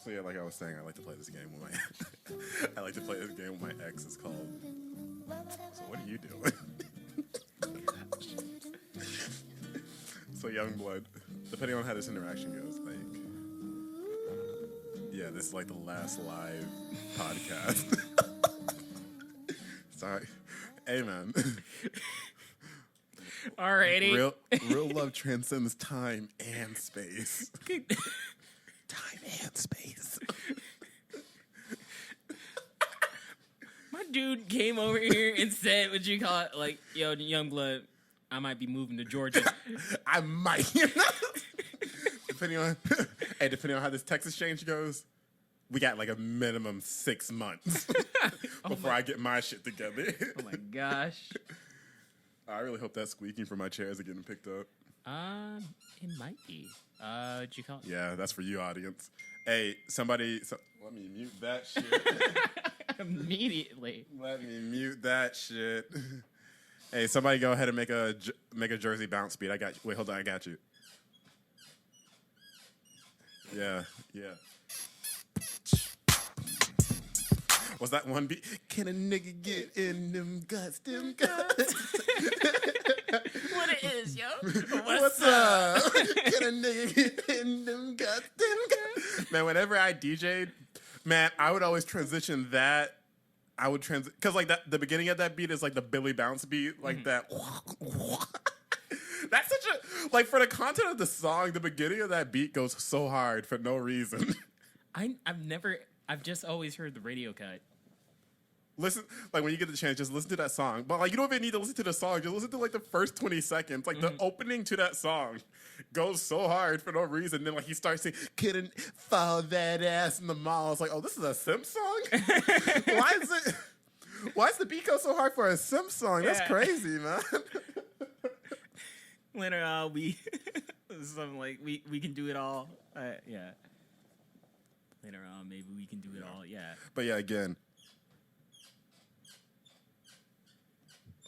So yeah, like I was saying, I like to play this game with my. I like to play this game with my ex. It's called. So what are you doing? So Youngblood, depending on how this interaction goes, like, yeah, this is like the last live podcast. Sorry, hey man. Alrighty. Real love transcends time and space. Time and space. My dude came over here and said, "What you call it? Like, yo, Youngblood, I might be moving to Georgia." I might. depending on how this text exchange goes, we got like a minimum 6 months before I get my shit together. Oh my gosh. I really hope that squeaking from my chairs are getting picked up. It might be. What you call it? Yeah, that's for you, audience. Hey, let me mute that shit. Immediately. Let me mute that shit. Hey, somebody go ahead and make a Jersey bounce beat. I got you. Wait, hold on. I got you. Yeah. Was that one beat? Can a nigga get in them guts? What it is, yo? What's up? Can a nigga get in them guts? Man, whenever I DJ'd, man, I would always transition that. I would because like that, the beginning of that beat is like the Billy Bounce beat, like that. That's such a like for the content of the song. The beginning of that beat goes so hard for no reason. I've just always heard the radio cut. Listen, like when you get the chance, just listen to that song. But like you don't even need to listen to the song. Just listen to like the first 20 seconds. Like the opening to that song goes so hard for no reason. Then like he starts saying, "Couldn't follow that ass in the mall." It's like, oh, this is a Simp song? Why is the beat go so hard for a Simp song? That's crazy, man. Later on, something like we can do it all. Yeah. Later on, maybe we can do it all. Yeah. But yeah, again,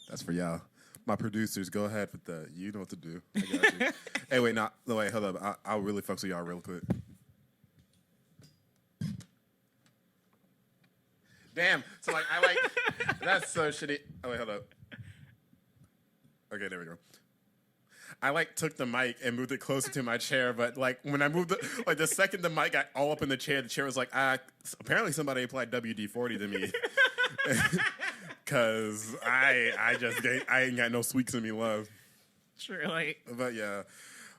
that's for y'all. My producers, go ahead with that. You know what to do. I got you. Hey, wait, hold up. I'll really fuck with y'all real quick. Damn. So like, that's so shitty. Oh wait, hold up. Okay, there we go. I like took the mic and moved it closer to my chair, but like when I moved it, the second the mic got all up in the chair was like, apparently somebody applied WD-40 to me. Cause I ain't got no squeaks in me, love. Surely. But yeah.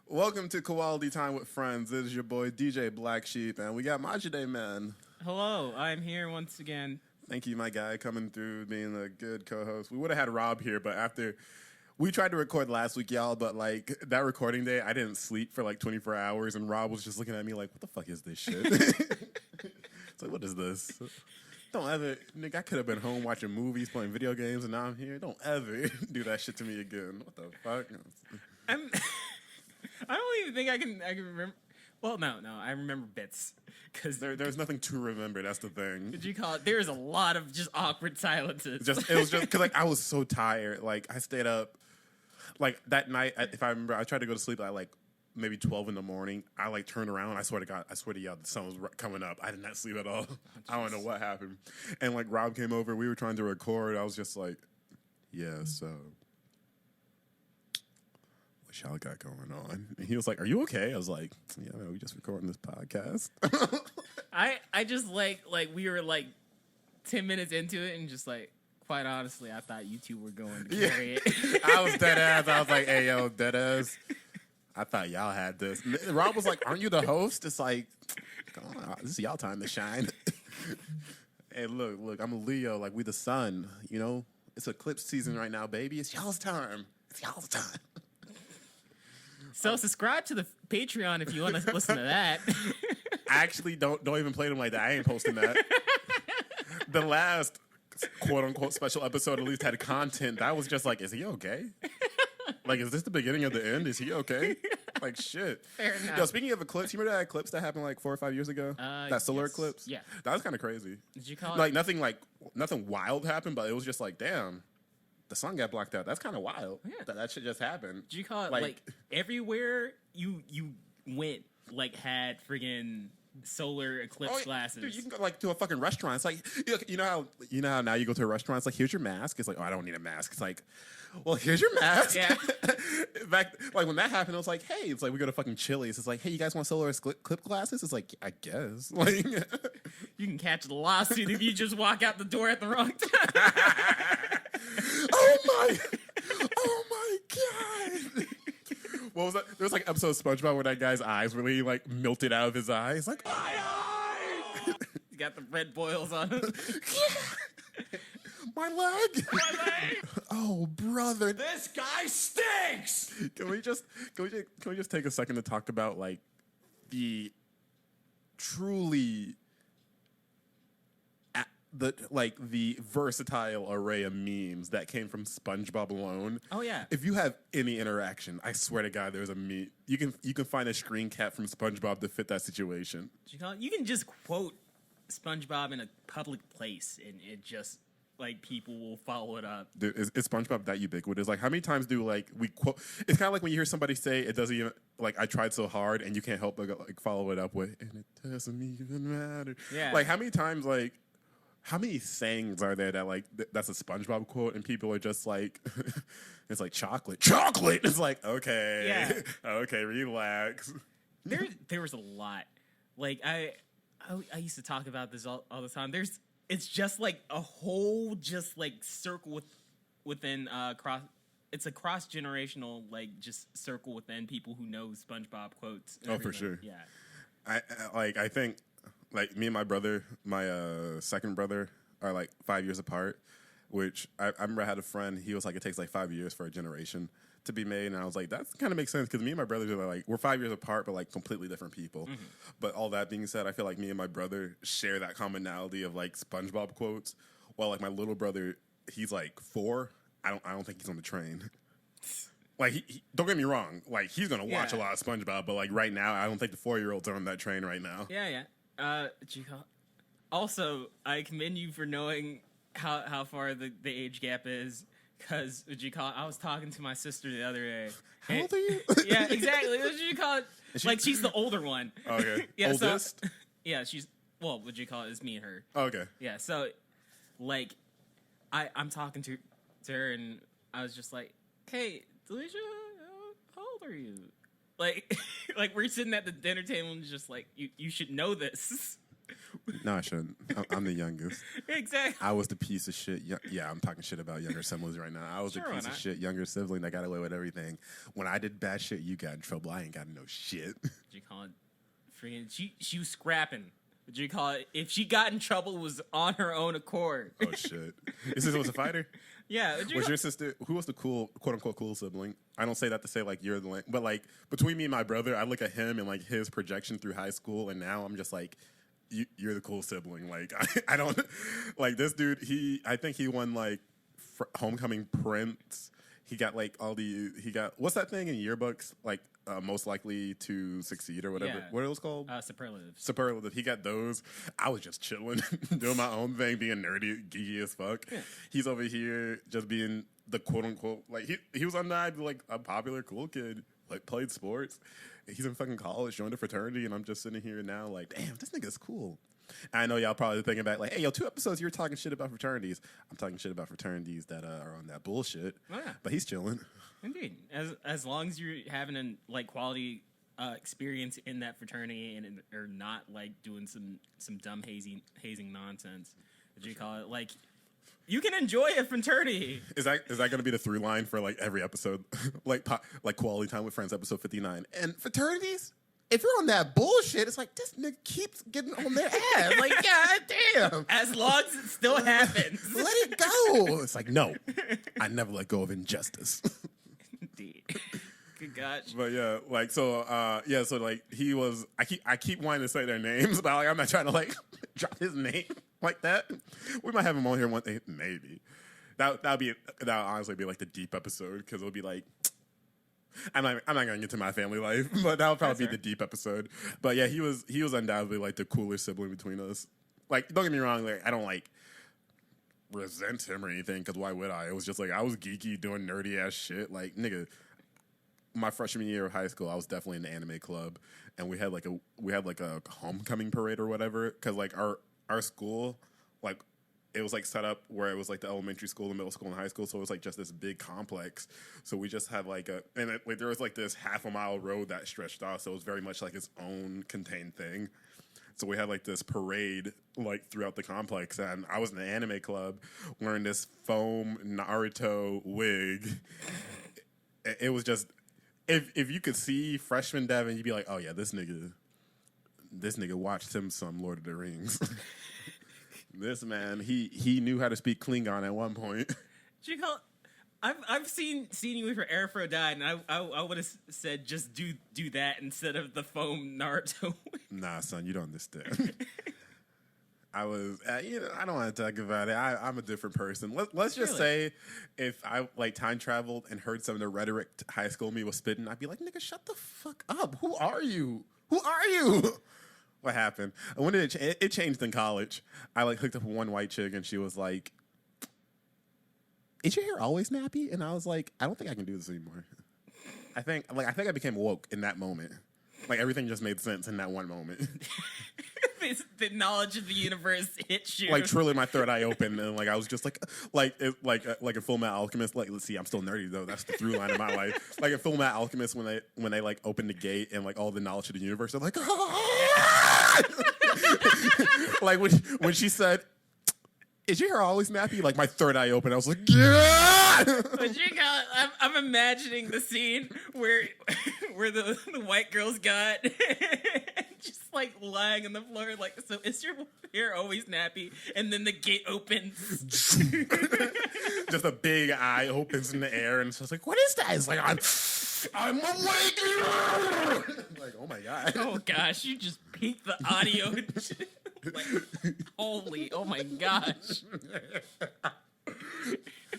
Welcome to Quality Time with Friends. This is your boy DJ Black Sheep, and we got Majide Man. Hello, I'm here once again. Thank you, my guy, coming through, being a good co-host. We would have had Rob here, but after we tried to record last week, y'all, but like that recording day, I didn't sleep for like 24 hours, and Rob was just looking at me like, what the fuck is this shit? It's like, what is this? Don't ever, nigga, I could have been home watching movies, playing video games, and now I'm here. Don't ever do that shit to me again. What the fuck? I don't even think I can remember. Well, no, I remember bits. Because there's nothing to remember. That's the thing. Did you call it? There's a lot of just awkward silences. It was just because like I was so tired. Like I stayed up, like that night. If I remember, I tried to go to sleep at like maybe 12 in the morning. I like turned around. I swear to God, the sun was coming up. I did not sleep at all. I don't know what happened. And like Rob came over. We were trying to record. I was just like, yeah. So what y'all got going on? And he was like, are you okay? I was like, yeah, man, we just recording this podcast. I just like we were like 10 minutes into it and just like, quite honestly, I thought you two were going to carry it. I was dead ass. I was like, hey, yo, dead ass. I thought y'all had this. Rob was like, aren't you the host? It's like, come on, this is y'all time to shine. Hey, look, I'm a Leo. Like, we the sun, you know? It's eclipse season right now, baby. It's y'all's time. It's y'all's time. So subscribe to the Patreon if you want to listen to that. Actually, don't even play them like that. I ain't posting that. The last quote-unquote special episode at least had content. That was just like, is he okay? Like, is this the beginning of the end? Is he okay? Like, shit. Fair enough. Yo, speaking of eclipse, you remember that eclipse that happened like 4 or 5 years ago? That solar eclipse? Yeah. That was kind of crazy. Did you call like, it? nothing wild happened, but it was just like, damn, the sun got blocked out. That's kind of wild. Yeah. That shit just happened. Did you call it like everywhere you went like had friggin' solar eclipse glasses. Dude, you can go like to a fucking restaurant. It's like you know how now you go to a restaurant. It's like, here's your mask. It's like, oh, I don't need a mask. It's like, well, here's your mask. Yeah. Back like when that happened, it was like, hey, it's like we go to fucking Chili's. It's like, hey, you guys want solar clip glasses? It's like, I guess. Like, You can catch the lawsuit if you just walk out the door at the wrong time. oh my god. What was that? There was like an episode of SpongeBob where that guy's eyes really like melted out of his eyes. Like, my eye! He's got the red boils on him. My leg! Oh, brother. This guy stinks! Can we just take a second to talk about like the truly the versatile array of memes that came from SpongeBob alone? Oh yeah. If you have any interaction, I swear to God, there's a meme. You can find a screen cap from SpongeBob to fit that situation. You can just quote SpongeBob in a public place, and it just like people will follow it up. Dude, is SpongeBob that ubiquitous? Like, how many times do like we quote? It's kind of like when you hear somebody say, "It doesn't even like I tried so hard," and you can't help but like follow it up with, "And it doesn't even matter." Yeah. Like, how many times like. How many sayings are there that like that's a SpongeBob quote and people are just like, it's like chocolate. It's like, okay, Yeah. okay, relax. There was a lot. Like I used to talk about this all the time. It's just like a whole just like circle within cross. It's a cross generational like just circle within people who know SpongeBob quotes. And Oh, for everything. sure. Yeah. I think like me and my brother, my second brother, are like 5 years apart. Which I remember I had a friend. He was like, it takes like 5 years for a generation to be made, and I was like, that kind of makes sense because me and my brother are like we're 5 years apart, but like completely different people. Mm-hmm. But all that being said, I feel like me and my brother share that commonality of like SpongeBob quotes. While like my little brother, he's like 4. I don't think he's on the train. Like, he don't get me wrong. Like, he's gonna watch a lot of SpongeBob, but like right now, I don't think the 4-year-olds are on that train right now. Yeah. Also, I commend you for knowing how far the age gap is. Because I was talking to my sister the other day. How old are you? Yeah, exactly. What you call it? Like, she's the older one. Okay. Yeah, Oldest? So, yeah, she's what you call it? It's me and her. Okay. Yeah, so like I'm talking to her and I was just like, hey, Delisha, how old are you? Like like we're sitting at the dinner table and just like you should know this. No, I shouldn't. I'm the youngest. Exactly. I was the piece of shit. Yeah, I'm talking shit about younger siblings right now. I was the piece of shit younger sibling that got away with everything. When I did bad shit, you got in trouble. I ain't got no shit. What you call it? Freaking, she was scrapping. What you call it? If she got in trouble, it was on her own accord. Oh shit! Your sister was a fighter. Yeah. Was your sister? Who was the cool, quote unquote, cool sibling? I don't say that to say like you're the, but like between me and my brother, I look at him and like his projection through high school, and now I'm just like, you're the cool sibling. Like I don't like this dude. I think he won like homecoming prints. He got like he got what's that thing in yearbooks like most likely to succeed or whatever. Yeah. What are those called? Superlative. He got those. I was just chilling, doing my own thing, being nerdy, geeky as fuck. Yeah. He's over here just being the quote unquote like he was on that like a popular cool kid, like played sports. He's in fucking college, joined a fraternity, and I'm just sitting here now like, damn, this nigga's cool. And I know y'all probably thinking back like, hey, 2 episodes you were talking shit about fraternities. I'm talking shit about fraternities that are on that bullshit. Oh, yeah. But he's chilling. Indeed. As long as you're having a like quality experience in that fraternity and or not like doing some dumb hazing nonsense. What do you call it? Like you can enjoy a fraternity. Is that going to be the through line for like every episode, like Quality Time with Friends, episode 59? And fraternities, if you're on that bullshit, it's like this nigga keeps getting on their ass. Like, god damn. As long as it still happens, let it go. It's like no, I never let go of injustice. Indeed. Good gosh. But yeah, like so like he was. I keep wanting to say their names, but like I'm not trying to like drop his name like that. We might have him on here one day, maybe. That'll honestly be like the deep episode because it'll be like. I'm not gonna get to my family life, but that'll probably be the deep episode. But yeah, he was undoubtedly like the cooler sibling between us. Like, don't get me wrong, like I don't like resent him or anything because why would I? It was just like I was geeky doing nerdy ass shit. Like nigga, my freshman year of high school, I was definitely in the anime club, and we had like a homecoming parade or whatever, because like our school, like, it was like set up where it was like the elementary school, the middle school, and high school. So it was like just this big complex. So we just had like like there was like this half a mile road that stretched off. So it was very much like its own contained thing. So we had like this parade like throughout the complex, and I was in the anime club wearing this foam Naruto wig. It was just, if you could see freshman Devin, you'd be like, oh yeah, this nigga watched him some Lord of the Rings. This man, he knew how to speak Klingon at one point. I've seen you for Aphrodite, and I would have said just do that instead of the foam Naruto. Nah, son, you don't understand. I was, I don't want to talk about it. I'm a different person. Let's just say, if I like time traveled and heard some of the rhetoric high school me was spitting, I'd be like, nigga, shut the fuck up. Who are you? Who are you? What happened? When did it changed in college? I like hooked up with one white chick, and she was like, "Is your hair always nappy?" And I was like, "I don't think I can do this anymore." I think I became woke in that moment. Like, everything just made sense in that one moment. The knowledge of the universe hits you. Like, truly, my third eye opened, and like I was just like a Full Metal Alchemist. Like, let's see, I'm still nerdy though. That's the through line of my life. Like a Full Metal Alchemist, when they like open the gate and like all the knowledge of the universe, I'm like, like when she said, "Is your hair always nappy?" Like, my third eye opened. I was like, yeah. But I'm imagining the scene where the white girl's got just like lying on the floor, like, so is your hair always nappy? And then the gate opens. Just a big eye opens in the air, and it's just like, what is that? It's like, I'm awake. Like, oh my god. Oh gosh, you just peaked the audio. Like, holy, oh my gosh.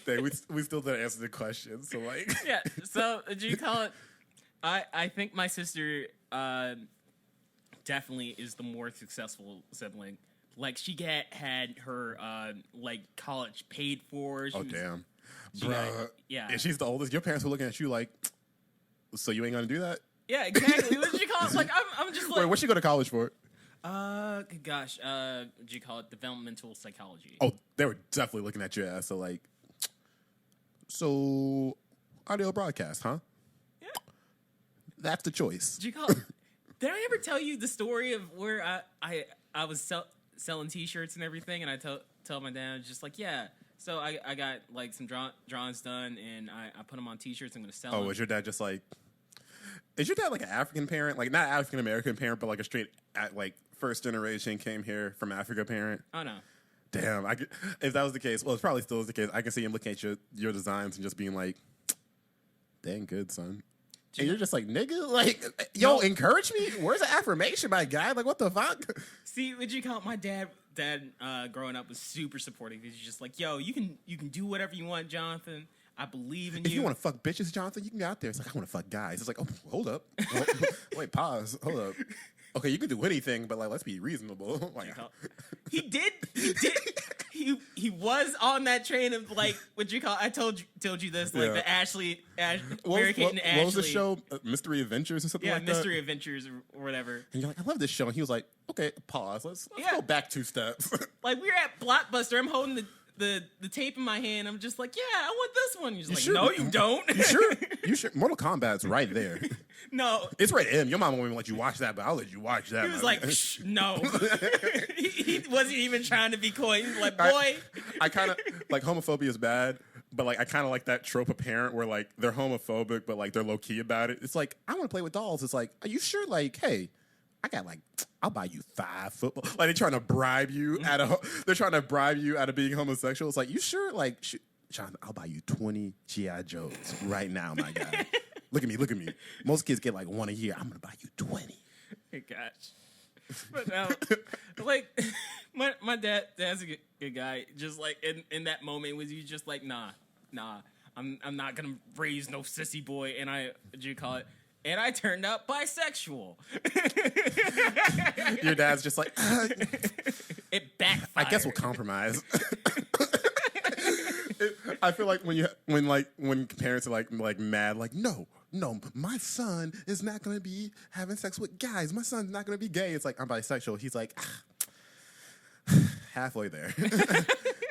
Dang, we still didn't answer the question, so like. Yeah, so do you call it? I think my sister definitely is the more successful sibling. Like, she had her like college paid for. Oh damn, bruh. Yeah, and she's the oldest. Your parents were looking at you like, so you ain't gonna do that? Yeah, exactly. What did you call it? Like, I'm just like. Wait, what'd she go to college for? Gosh, what do you call it? Developmental psychology. Oh, they were definitely looking at your ass. So like, so audio broadcast, huh? Yeah. That's the choice. Did you call it? Did I ever tell you the story of where I was selling T-shirts and everything, and I tell my dad, just like, yeah. So I got like some drawings done, and I put them on T-shirts. I'm gonna sell them. Oh, was your dad just like? Is your dad like an African parent, like not African American parent, but like a straight like first generation came here from Africa parent? Oh no. Damn, if that was the case, well, it's probably still is the case. I can see him looking at your designs and just being like, "Dang good, son." And you're just like, "Nigga, like, yo, encourage me." Where's the affirmation, my guy? Like, what the fuck? See, would you call it? My dad growing up was super supportive. He's just like, "Yo, you can do whatever you want, Jonathan. I believe in you. If you want to fuck bitches, Jonathan, you can go out there." It's like, I want to fuck guys. It's like, oh, hold up. Wait, pause. Hold up. Okay, you can do anything, but like, let's be reasonable. Like, he did. He was on that train of like, what you call? I told you this, like, the Ashley, Mary Kate and Ashley. What was the show? Mystery Adventures or something like that? Yeah, Mystery Adventures or whatever. And you're like, I love this show. And he was like, okay, pause. Let's go back 2 steps. Like, we were at Blockbuster. I'm holding the tape in my hand. I'm just like, yeah, I want this one. He's like, sure? No, you don't. You sure? You sure? Mortal Kombat's right there. No. It's right in. Your mom won't even let you watch that, but I'll let you watch that. He was like, shh, no. he wasn't even trying to be coy. He was like, boy. I kind of, like, homophobia is bad, but like, I kind of like that trope of parent where like they're homophobic, but like they're low key about it. It's like, I want to play with dolls. It's like, are you sure? Like, hey, I got like, I'll buy you 5 football. Like, they're trying to bribe you they're trying to bribe you out of being homosexual. It's like, you sure? Like, Jonathan, I'll buy you 20 G.I. Joes right now, my guy. Look at me. Most kids get like 1 a year. I'm gonna buy you 20. Oh, gosh. But now, like, my dad's a good guy. Just like in that moment, was you just like, nah, I'm not gonna raise no sissy boy. And and I turned out bisexual. Your dad's just like, it backfired. I guess we'll compromise. I feel like when parents are like mad, like, no, no, my son is not going to be having sex with guys. My son's not going to be gay. It's like, I'm bisexual. He's like, halfway there.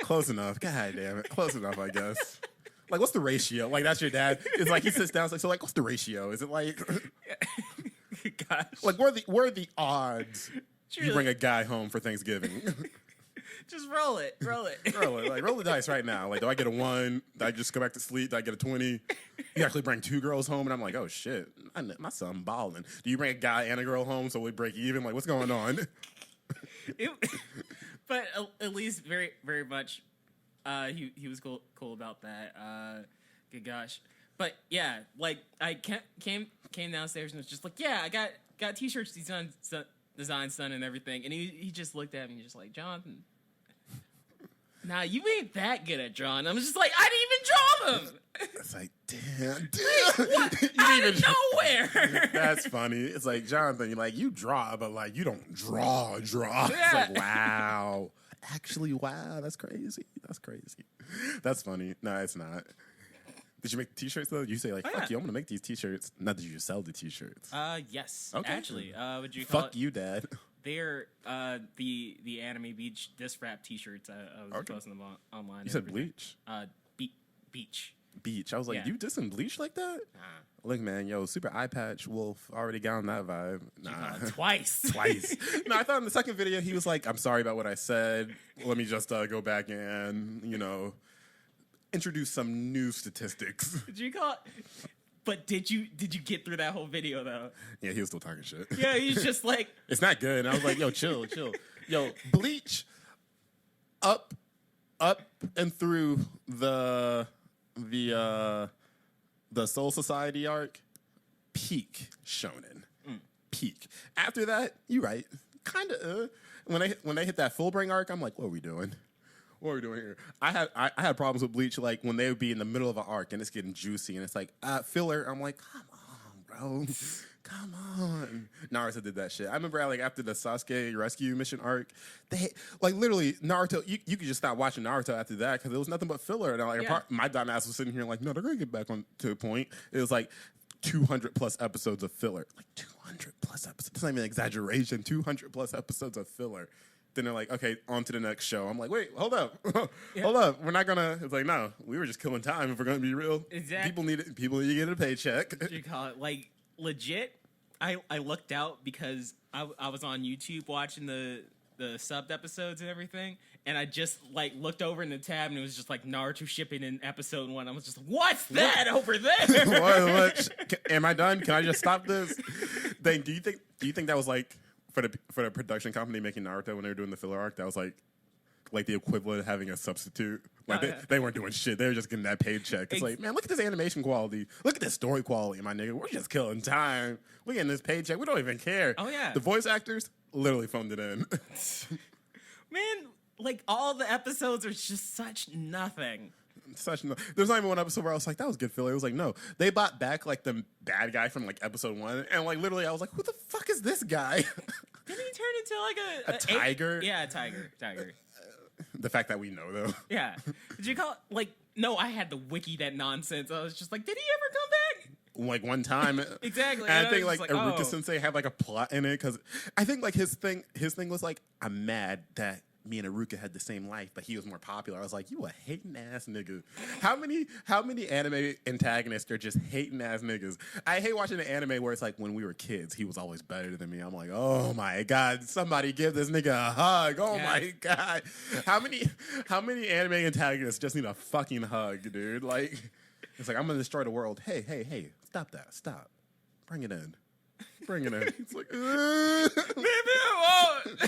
Close enough. God damn it. Close enough, I guess. Like, what's the ratio? Like, that's your dad. It's like, he sits down, it's like, so, like, what's the ratio? Is it like, Gosh. like, where are the odds Truly. you bring a guy home for Thanksgiving? Just roll it. roll the dice right now. Like, do I get a 1? Do I just go back to sleep? Do I get a 20? You actually bring 2 girls home, and I'm like, oh shit, my son balling. Do you bring a guy and a girl home so we break even? Like, what's going on? But at least very, very much, he was cool about that. Good gosh. But yeah, like I came downstairs and was just like, yeah, I got t-shirts designs done and everything, and he just looked at me just like, Jonathan, nah, you ain't that good at drawing. I'm just like, I didn't even draw them. It's like, damn. What? You Out didn't of even- nowhere. That's funny. It's like, Jonathan, you're like, you draw, but like, you don't draw. It's Yeah. like, wow. Actually, wow. That's crazy. That's funny. No, it's not. Did you make t-shirts though? You say like, fuck yeah. you, I'm gonna make these t-shirts. Not that you sell the t-shirts. Yes. Okay. Actually, would you call Fuck it? you, Dad. They're the Anime Beach disc rap t-shirts. I was Okay. posting them online. You and said everything. Bleach. Beach. Beach. I was like, Yeah. you dissing Bleach like that? Look, man, yo, Super Eye Patch Wolf already got on that vibe. Nah. Twice. Twice. No, I thought in the second video he was like, I'm sorry about what I said. Let me just go back and, introduce some new statistics. Did you call it? But did you get through that whole video though? Yeah, he was still talking shit. Yeah, he's just like, It's not good. And I was like, yo, chill. Yo, Bleach up and through the Soul Society arc, peak shonen. Peak. After that, you right. Kind of when they hit that full bring arc, I'm like, what are we doing? What are we doing here? I had problems with Bleach like when they would be in the middle of an arc and it's getting juicy and it's like filler. I'm like, come on, bro. Come on. Naruto did that shit. I remember after the Sasuke rescue mission arc, they like literally Naruto, you could just stop watching Naruto after that because it was nothing but filler. And my dumbass was sitting here like, no, they're gonna get back on to a point. It was like 200 plus episodes of filler. Like 200 plus episodes. It's not even an exaggeration. 200 plus episodes of filler. Then they're like, okay, on to the next show. I'm like, wait, hold up. Hold up. We're not gonna, it's like, no, we were just killing time if we're gonna be real. Exactly. People need to get a paycheck. what do you call it? Like legit. I looked out because I was on YouTube watching the subbed episodes and everything, and I just like looked over in the tab and it was just like Naruto shipping in episode 1. I was just like, what's that over there? What? Am I done? Can I just stop this? Then do you think that was like for the production company making Naruto when they were doing the filler arc, that was like the equivalent of having a substitute? Like they weren't doing shit. They were just getting that paycheck. It's like, man, look at this animation quality. Look at this story quality, my nigga. We're just killing time. We're getting this paycheck. We don't even care. Oh, yeah. The voice actors literally phoned it in. Man, like all the episodes are just such nothing. There's not even one episode where I was like, that was good filler. It was like, no, they brought back like the bad guy from like episode 1, and like literally I was like, who the fuck is this guy? Didn't he turn into like A tiger? Yeah, a tiger. The fact that we know though. Yeah. Did you call it, like, no, I had to wiki that nonsense. I was just like, did he ever come back? Like one time. Exactly. And I was think just like oh. Iruka Sensei had like a plot in it because I think like his thing was like, I'm mad that me and Iruka had the same life, but he was more popular. I was like, you a hating ass nigga. How many anime antagonists are just hating ass niggas? I hate watching an anime where it's like when we were kids, he was always better than me. I'm like, oh my God, somebody give this nigga a hug. Oh Yeah. my God. How many anime antagonists just need a fucking hug, dude? Like, it's like, I'm gonna destroy the world. Hey, stop that. Stop. Bring it in. It's like, Maybe I won't.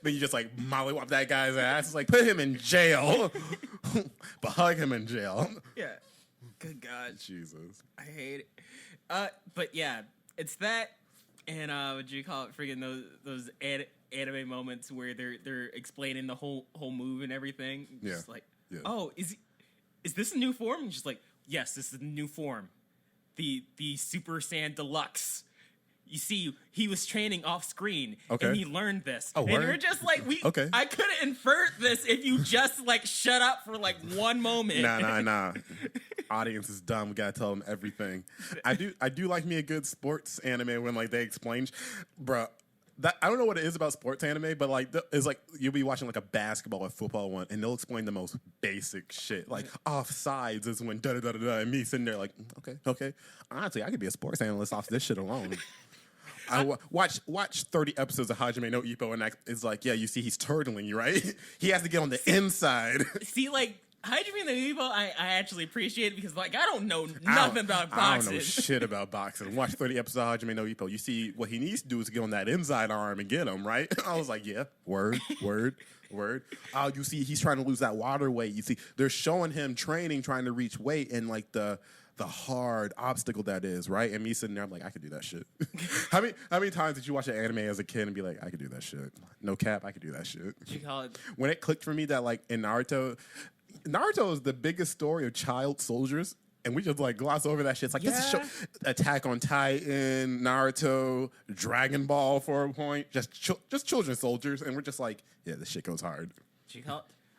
then you just like mollywop that guy's ass. It's like, put him in jail, but hug him in jail. Yeah. Good God. Jesus. I hate it. But yeah, it's that, and what do you call it? Freaking those anime moments where they're explaining the whole move and everything. Yeah. Just like, Yeah. oh, is this a new form? And just like, yes, this is a new form. The Super Saiyan Deluxe. You see, he was training off screen, Okay. and he learned this. Oh, and word? you're just like, Okay. I could have inferred this if you just like shut up for like one moment. Nah. audience is dumb. We gotta tell them everything. I do like me a good sports anime when like they explain, bruh. That, I don't know what it is about sports anime, but like it's like you'll be watching like a basketball or football one, and they'll explain the most basic shit. Like offsides is when da da da da da, and me sitting there like, okay. Honestly, I could be a sports analyst off this shit alone. I watch 30 episodes of Hajime no Ippo, and it's like, yeah, you see, he's turtling, right? He has to get on the inside. See, like. Hajime no Ippo, I actually appreciate it because, like, I don't know nothing about boxing. I don't know shit about boxing. Watch 30 episodes of Hajime no Ippo. You see, what he needs to do is get on that inside arm and get him, right? I was like, yeah, word. You see, he's trying to lose that water weight. You see, they're showing him training, trying to reach weight, and, like, the hard obstacle that is, right? And me sitting there, I'm like, I could do that shit. How many times did you watch an anime as a kid and be like, I could do that shit? No cap, I could do that shit. You call it? When it clicked for me that, like, in Naruto is the biggest story of child soldiers, and we just like gloss over that shit. It's like this is Attack on Titan, Naruto, Dragon Ball for a point, just children soldiers, and we're just like, yeah, this shit goes hard.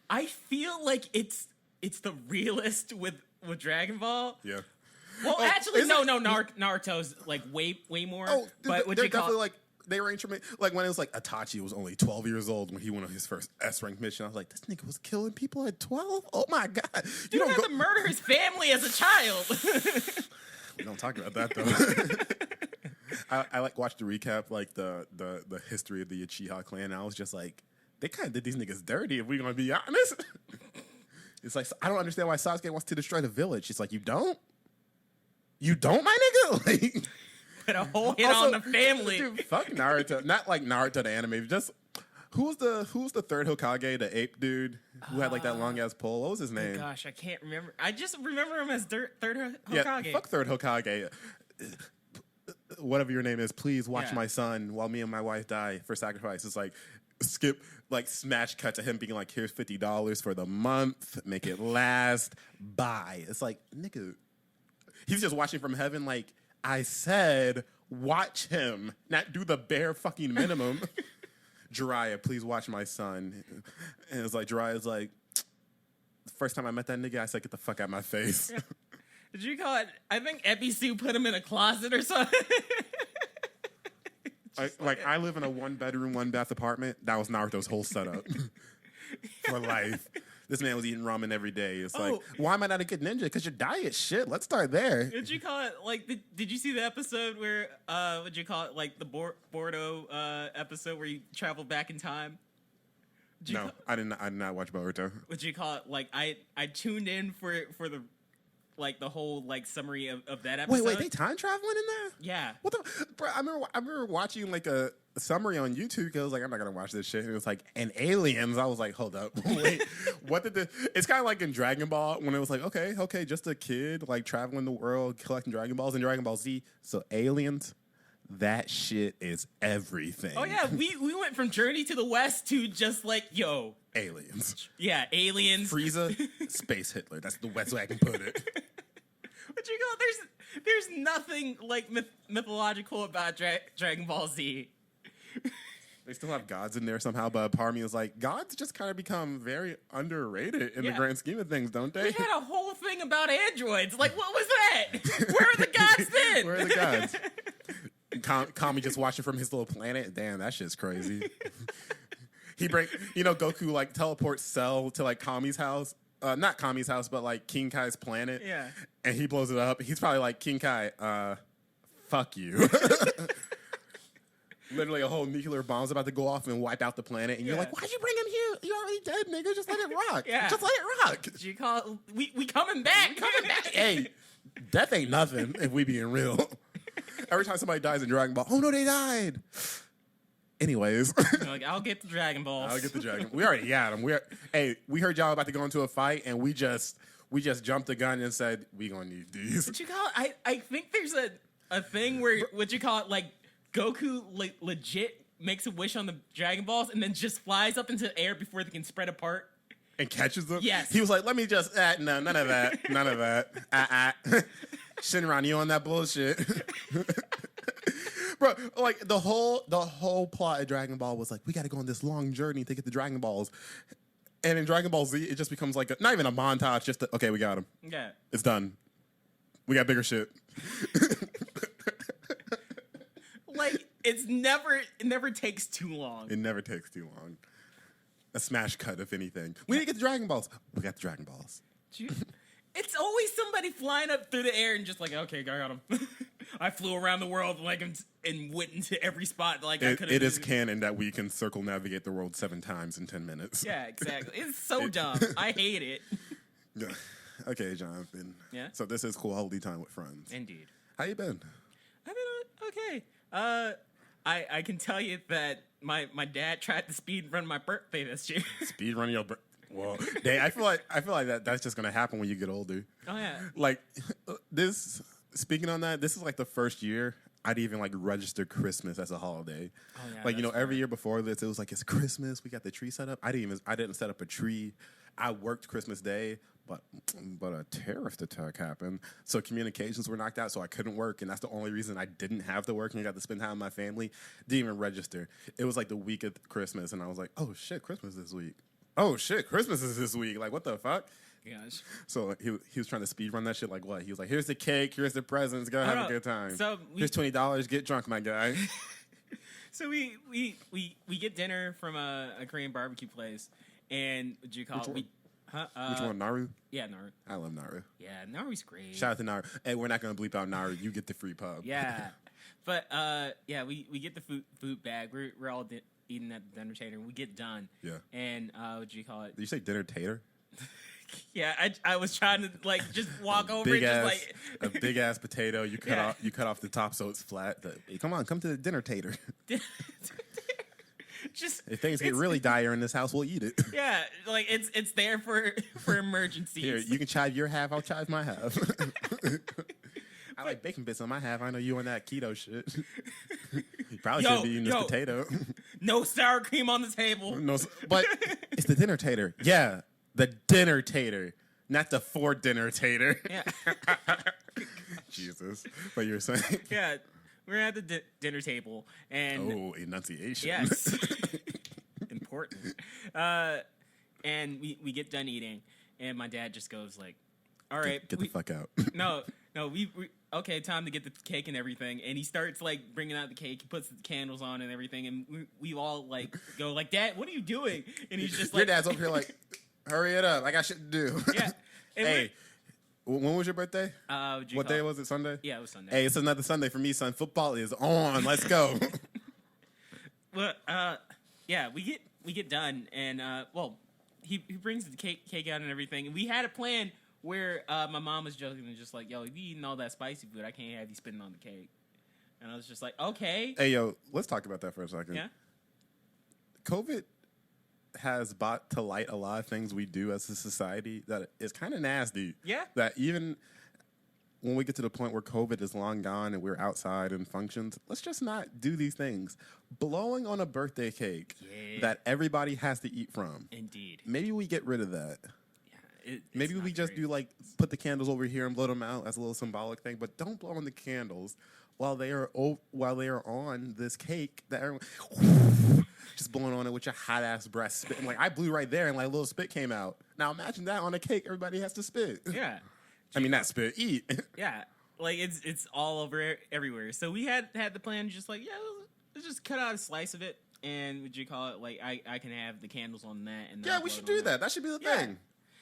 I feel like it's the realest with Dragon Ball. Yeah. Well, actually, no. Naruto's like way more. Oh, but they're definitely like. They were like when it was like Itachi was only 12 years old when he went on his first S-rank mission. I was like, this nigga was killing people at 12? Oh my God. You don't have to murder his family as a child. We don't talk about that though. I like watched the recap, like the history of the Uchiha clan. And I was just like, they kind of did these niggas dirty if we're going to be honest. It's like, I don't understand why Sasuke wants to destroy the village. It's like, you don't? You don't, my nigga? Like... Put a whole hit on the family. Dude, fuck Naruto. Not like Naruto the anime. Just who's the third Hokage, the ape dude who had like that long ass pole? What was his name? Oh gosh, I can't remember. I just remember him as third Hokage. Yeah, fuck third Hokage. Whatever your name is, please watch my son while me and my wife die for sacrifice. It's like skip, like smash cut to him being like, here's $50 for the month, make it last, bye. It's like, nigga, he's just watching from heaven like, I said, watch him, not do the bare fucking minimum. Jiraiya, please watch my son. And it's like, Jiraiya's like, the first time I met that nigga, I said, get the fuck out of my face. Yeah. Did you call it? I think Ebisu put him in a closet or something. I live in a 1-bedroom, 1-bath apartment. That was Naruto's whole setup for life. This man was eating ramen every day. It's like, why am I not a good ninja? Because your diet shit. Let's start there. Did you call it like? Did you see the episode where? What'd you call it? Like the Boruto episode where you traveled back in time? No, I did not watch Boruto. What'd you call it? Like I tuned in for the like the whole like summary of that episode. Wait, they time traveling in there? Yeah. What the? Bro, I remember watching like a summary on YouTube because I was like, I'm not gonna watch this shit. And it was like, and aliens. I was like, hold up, wait, what did the? It's kind of like in Dragon Ball when it was like, okay, just a kid like traveling the world collecting Dragon Balls and Dragon Ball Z. So aliens, that shit is everything. Oh yeah, we went from Journey to the West to just like aliens. Yeah, aliens. Frieza, space Hitler. That's the best way I can put it. But you go, there's nothing like mythological about Dragon Ball Z. They still have gods in there somehow, but part of me is like, gods just kind of become very underrated in the grand scheme of things, don't they? We had a whole thing about androids. Like, what was that? Where are the gods then? Where are the gods? Kami just watching from his little planet. Damn, that shit's crazy. Goku like teleports Cell to like Kami's house. Not Kami's house, but like King Kai's planet. Yeah. And he blows it up. He's probably like, King Kai, fuck you. Literally a whole nuclear bomb's about to go off and wipe out the planet. And you're like, why'd you bring him here? You're already dead, nigga. Just let it rock. Just let it rock. You call it, we coming back. Hey, death ain't nothing if we being real. Every time somebody dies in Dragon Ball, oh no, they died. Anyways. Like, I'll get the Dragon Balls. I'll get the Dragon. We already got them. We heard y'all about to go into a fight, and we just jumped the gun and said, we gonna need these. What you call it? I think there's a thing where, what you call it, like, Goku legit makes a wish on the Dragon Balls and then just flies up into the air before they can spread apart. And catches them? Yes. He was like, let me just, no, none of that. None of that. Shinron, you on that bullshit. Bro, like the whole plot of Dragon Ball was like, we got to go on this long journey to get the Dragon Balls. And in Dragon Ball Z, it just becomes like not even a montage. Just okay, we got him. Yeah. It's done. We got bigger shit. Like it never takes too long. It never takes too long. A smash cut, if anything. We didn't get the Dragon Balls. We got the Dragon Balls. It's always somebody flying up through the air and just like, okay, I got him. I flew around the world like and went into every spot like I could have. It is canon that we can circle navigate the world 7 times in 10 minutes. Yeah, exactly. It's so dumb. I hate it. Yeah. Okay, Jonathan. Yeah? So this is quality time with friends. Indeed. How you been? I've been okay. I can tell you that my dad tried to speed run my birthday this year. Speed running your well, dang, I feel like that's just gonna happen when you get older. Oh yeah. Like this. Speaking on that, this is like the first year I'd even like register Christmas as a holiday. Oh, yeah, like that's every year before this, it was like it's Christmas. We got the tree set up. I didn't set up a tree. I worked Christmas Day, but a terrorist attack happened, so communications were knocked out. So I couldn't work, and that's the only reason I didn't have to work and I got to spend time with my family. Didn't even register. It was like the week of Christmas, and I was like, oh shit, Christmas this week. Oh shit, Christmas is this week. Like what the fuck? Gosh. So he was trying to speed run that shit like what? He was like, here's the cake, here's the presents, go have a good time. So here's $20, get drunk, my guy. So we get dinner from a Korean barbecue place, and what do you call it? Which one, Naru? Yeah, Naru. I love Naru. Yeah, Naru's great. Shout out to Naru. Hey, we're not gonna bleep out Naru. You get the free pub. Yeah, but yeah, we get the food bag. We're all eating at the dinner table. We get done. Yeah. And what do you call it? Did you say dinner tater? Yeah, I was trying to like just walk over Big it, ass, just like a big ass potato. You cut Yeah. off. You cut off the top so it's flat. Hey, come to the dinner tater. just If things get it's- really dire in this house, we'll eat it. Yeah, like it's there for emergencies. Here, you can chive your half. I'll chive my half. I like bacon bits on my half. I know you on that keto shit. You probably shouldn't be eating this potato. No sour cream on the table. No, but it's the dinner tater. Yeah, the dinner tater, not the for dinner tater. Yeah, Jesus, what you were saying? yeah. We're at the dinner table, and Oh, enunciation. yes, important. And we get done eating, and my dad just goes like, "All right, Get the fuck out. no, we okay, time to get the cake and everything." And he starts like bringing out the cake. He puts the candles on and everything, and we all like go like, "Dad, what are you doing?" And he's just like, Your dad's over here like, hurry it up. I got shit to do. yeah. And Hey, when was your birthday? what'd you What call day it? was it? Sunday? Yeah, it was Sunday. Hey, it's another Sunday for me, son. Football is on. Let's go. Well, yeah, we get done, and well, he brings the cake out and everything, and we had a plan where my mom was joking and just like, "Yo, if you eating all that spicy food, I can't have you spitting on the cake." And I was just like, "Okay." Hey, yo, let's talk about that for a second. Yeah. COVID has brought to light a lot of things we do as a society that is kind of nasty. Yeah. That even when we get to the point where COVID is long gone and we're outside and functions, let's just not do these things. Blowing on a birthday cake Yeah. that everybody has to eat from. Indeed. Maybe we get rid of that. Yeah. Maybe we just do like put the candles over here and blow them out as a little symbolic thing, but don't blow on the candles while they are on this cake that everyone just blowing on it with your hot ass breath spitting. Like I blew right there and like a little spit came out. Now imagine that on a cake, everybody has to spit. Yeah. I mean not spit, eat. Yeah. Like it's all over everywhere. So we had the plan just like, yeah, let's just cut out a slice of it, and would you call it like I can have the candles on that, and Yeah, not we blow should it on do that. That should be the Yeah. thing.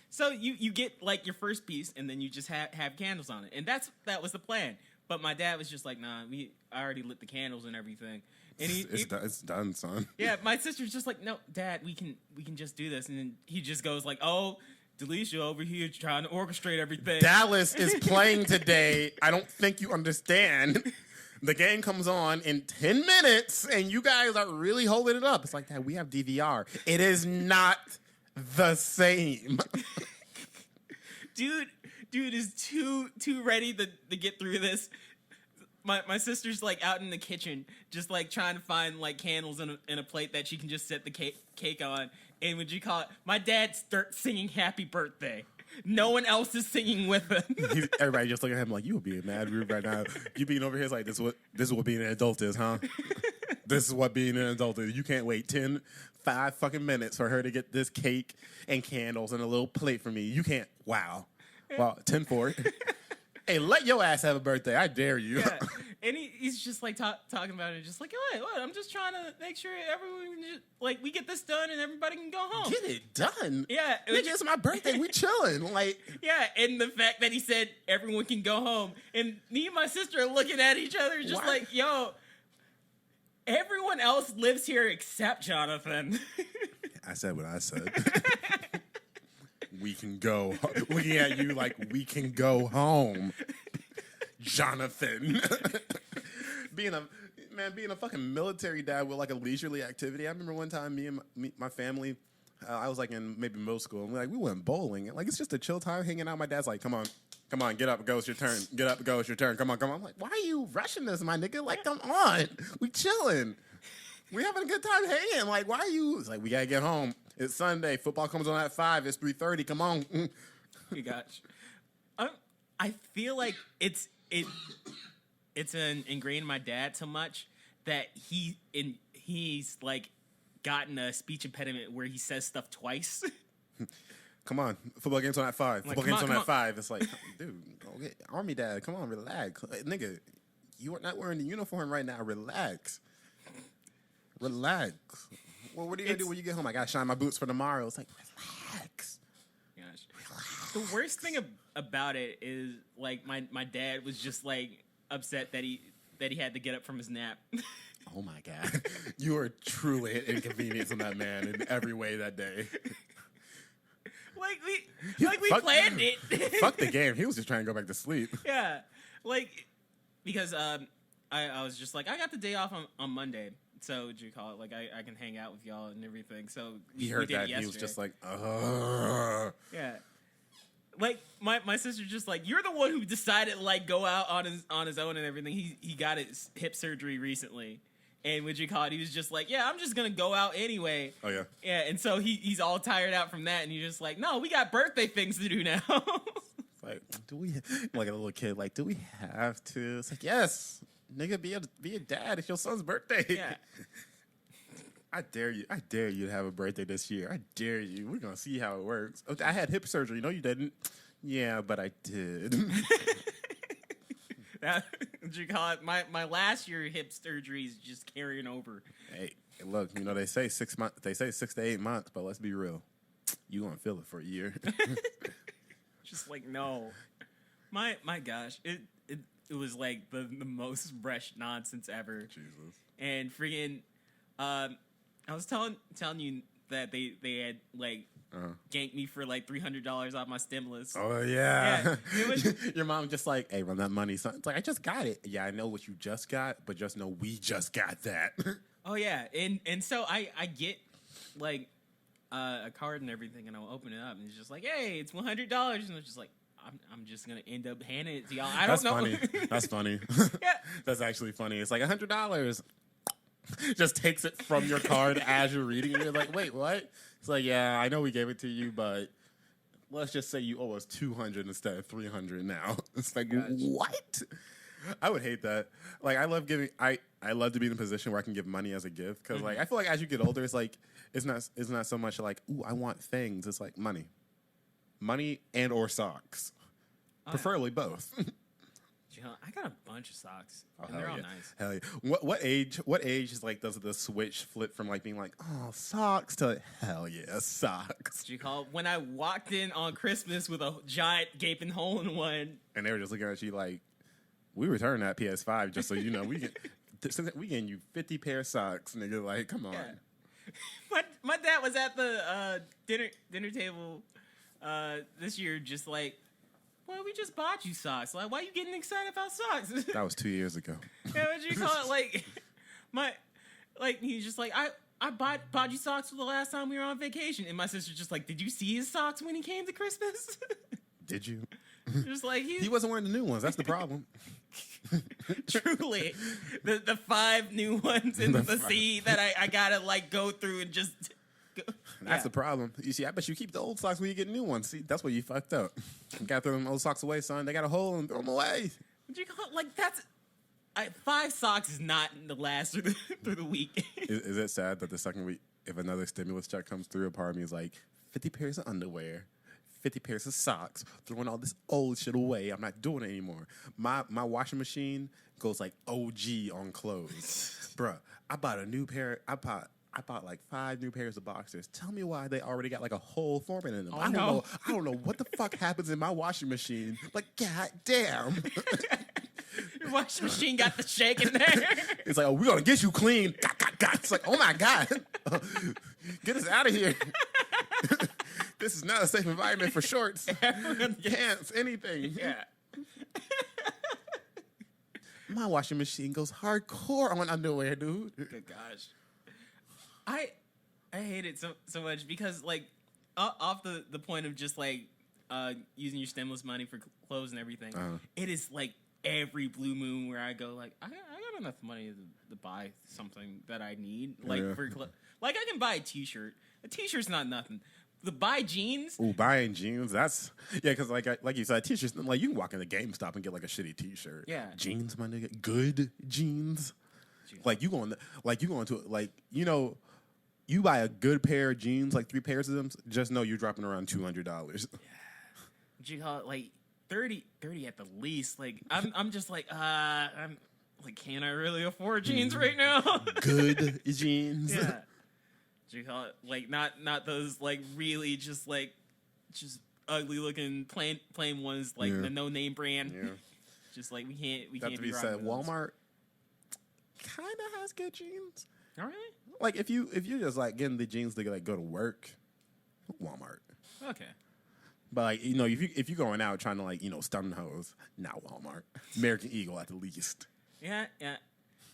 So you get like your first piece, and then you just have candles on it, and that was the plan. But my dad was just like, "Nah, I already lit the candles and everything." And It's done, son. yeah, my sister's just like, "No, Dad, we can just do this." And then he just goes like, "Oh, Delisha over here trying to orchestrate everything." Dallas is playing today. I don't think you understand. The game comes on in 10 minutes, and you guys are really holding it up. It's like, Dad, we have DVR. It is not the same. Dude is too ready to get through this. My sister's like out in the kitchen, just like trying to find like candles in a plate that she can just set the cake on. And would you call it? My dad starts singing "Happy Birthday." No one else is singing with him. Everybody just looking at him like, you are being mad rude right now. You being over here is like, this is what being an adult is, huh? This is what being an adult is. You can't wait 10, 5 fucking minutes for her to get this cake and candles and a little plate for me. You can't. Wow. Wow. 10-4. Hey, let your ass have a birthday. I dare you. Yeah. And he's just like talking about it, just like, what? I'm just trying to make sure everyone just, like, we get this done and everybody can go home. Get it done. Yeah, Nigga, it's my birthday. We chilling. Like, yeah, and the fact that he said everyone can go home, and me and my sister are looking at each other, just Why? like, yo, everyone else lives here except Jonathan. I said what I said. We can go. Looking at you like we can go home, Jonathan. being a fucking military dad with like a leisurely activity. I remember one time me and my family, I was like in maybe middle school, and we went bowling. Like it's just a chill time, hanging out. My dad's like, come on, get up, go, it's your turn. Get up, go, it's your turn. Come on. I'm like, why are you rushing this, my nigga? Like, come on, we chilling. We having a good time hanging. Like, why are you? It's like, we gotta get home. It's Sunday. Football comes on at 5. It's 3:30. Come on. You got you. I feel like it's ingrained in my dad so much that he's like gotten a speech impediment where he says stuff twice. Come on. Football game's on at 5. Like, Football come game's on, on come at 5. It's like, dude, go get Army dad. Come on, relax. Nigga, you are not wearing the uniform right now. Relax. Relax. Well, what are you going to do when you get home? I got to shine my boots for tomorrow. It's like, relax. Gosh. The worst thing about it is, like, my dad was just, like, upset that he had to get up from his nap. Oh, my God. You are truly an inconvenience on that man in every way that day. we planned it. Fuck the game. He was just trying to go back to sleep. Yeah. Like, because I was just like, I got the day off on Monday. So, what do you call it? Like, I can hang out with y'all and everything. So, He we heard did that. it He was yesterday. just like, ugh. Yeah. Like, my sister's just like, you're the one who decided to, like, go out on his own and everything. He got his hip surgery recently. And what you call it? He was just like, yeah, I'm just going to go out anyway. Oh, yeah. Yeah, and so he's all tired out from that. And you're just like, no, we got birthday things to do now. Like, do we, like a little kid, like, do we have to? It's like, yes. Nigga, be a dad. It's your son's birthday. Yeah. I dare you to have a birthday this year. I dare you. We're gonna see how it works. I had hip surgery. No, you didn't. Yeah, but I did. What do you call it? My last year hip surgery is just carrying over. Hey, look, they say 6 months. They say 6 to 8 months, but let's be real. You gonna feel it for a year. Just like, no. My gosh. It was like the most fresh nonsense ever. Jesus. And freaking I was telling you that they had like ganked me for like $300 off my stimulus. Oh yeah. Yeah, it was- Your mom just like, hey, run that money, son. It's like, I just got it. Yeah, I know what you just got, but just know we just got that. Oh yeah, and so I get like a card and everything, and I'll open it up, and it's just like, hey, it's $100, and I'm just like, I'm just gonna end up handing it to y'all. I don't know. Funny. That's funny. Yeah. That's actually funny. It's like $100. Just takes it from your card as you're reading it. You're like, wait, what? It's like, yeah, I know we gave it to you, but let's just say you owe us $200 instead of $300 now. It's like, what? I would hate that. Like, I love giving. I love to be in a position where I can give money as a gift because, like, I feel like as you get older, it's like it's not so much like, ooh, I want things. It's like money and or socks, preferably both. I got a bunch of socks, and Hell they're all yeah. nice. Hell yeah. What age is like does the switch flip from like being like, oh, socks to hell yeah, socks? What you call it? When I walked in on Christmas with a giant gaping hole in one. And they were just looking at you like, we returned that PS5 just so you know we getting you 50 pair of socks, nigga. Like, come on. Yeah. My dad was at the dinner table this year, just like, well, we just bought you socks. Like, why are you getting excited about socks? That was 2 years ago. Yeah, what you call it? Like he's just like, I bought you socks for the last time we were on vacation. And my sister's just like, did you see his socks when he came to Christmas? Did you? Just like He wasn't wearing the new ones. That's the problem. truly the 5 new ones in the sea that I gotta like go through and just go. That's the problem. You see, I bet you keep the old socks when you get new ones. See, that's where you fucked up. You gotta throw them old socks away, son. They got a hole and throw them away. What you call it? Like, that's 5 socks is not the last through the week. Is it sad that the second week if another stimulus check comes through, a part of me is like 50 pairs of underwear, 50 pairs of socks, throwing all this old shit away. I'm not doing it anymore. My washing machine goes like OG on clothes. Bruh, I bought a new pair. I bought like 5 new pairs of boxers. Tell me why they already got like a hole forming in them. Oh, I don't no. know. I don't know what the fuck happens in my washing machine. Like, god damn. Your washing machine got the shake in there. It's like, oh, we're gonna get you clean. It's like, oh my god. Get us out of here. This is not a safe environment for shorts, pants, anything. Yeah. My washing machine goes hardcore on underwear, dude. Good gosh. I hate it so much because like off the point of just like using your stimulus money for clothes and everything, it is like every blue moon where I go like I got enough money to buy something that I need like like I can buy a t-shirt. A t-shirt's not nothing. The buy jeans. Ooh, buying jeans. That's because like you said, t-shirts. Like you can walk into GameStop and get like a shitty t-shirt. Yeah. Jeans, my nigga. Good jeans. Like you going to like you buy a good pair of jeans, like 3 pairs of them. Just know you're dropping around $200. You call it like 30 at the least. Like I'm just like I'm like, can I really afford jeans right now? Good jeans. Yeah. Do you call it like not those like really just ugly looking plain ones like the no name brand. Yeah. Just like we can't That to be be said, rocking those. Walmart kind of has good jeans. Oh really? Like if you're just like getting the jeans to like go to work, Walmart. Okay. But like if you're going out trying to like stun hoes, not Walmart. American Eagle at the least. Yeah. Do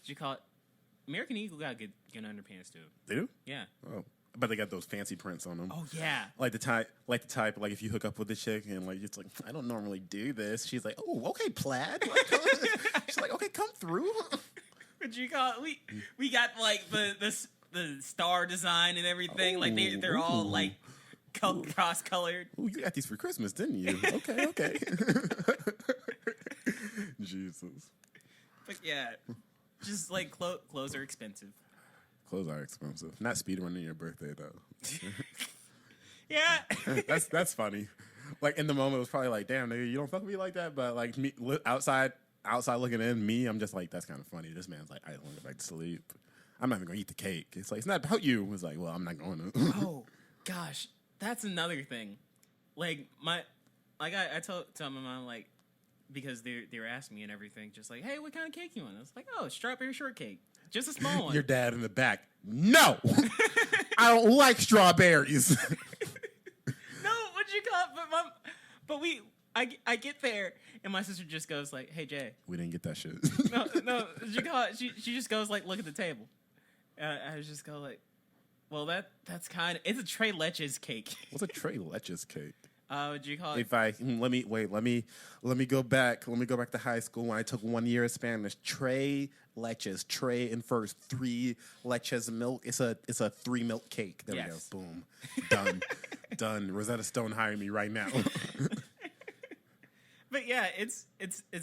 you call it? American Eagle got good underpants too. They do? Yeah. Oh, but they got those fancy prints on them. Oh yeah. Like the type, like if you hook up with a chick and like it's like I don't normally do this. She's like, oh, okay, plaid. She's like, okay, come through. What you call it? We got like the star design and everything. Like they're all like cross colored. Ooh, you got these for Christmas, didn't you? Okay. Jesus. But yeah, just like clothes are expensive. Clothes are expensive. Not speedrunning your birthday though. Yeah. That's funny. Like in the moment, it was probably like, damn, nigga, you don't fuck with me like that. But like me outside looking in, I'm just like, that's kind of funny. This man's like, I don't want to go back to sleep. I'm not even gonna eat the cake. It's like, it's not about you. It's like, well, I'm not going to. Oh gosh, that's another thing. Like I told my mom like because they were asking me and everything, just like, hey, what kind of cake you want? I was like, oh, strawberry shortcake, just a small one. Your dad in the back. No, I don't like strawberries. No, what'd you call it? But I get there and my sister just goes like, hey Jay. We didn't get that shit. No, you call it, she just goes like, look at the table. I just go like, well that's kind of, it's a Tres Leches cake. What's a Tres Leches cake? Would you call it? If I let me go back. Let me go back to high school when I took 1 year of Spanish. Tres Leches, Tre in first, 3 leches milk. It's a 3 milk cake. There Yes. we go. Boom. Done. Rosetta Stone hiring me right now. But yeah, it's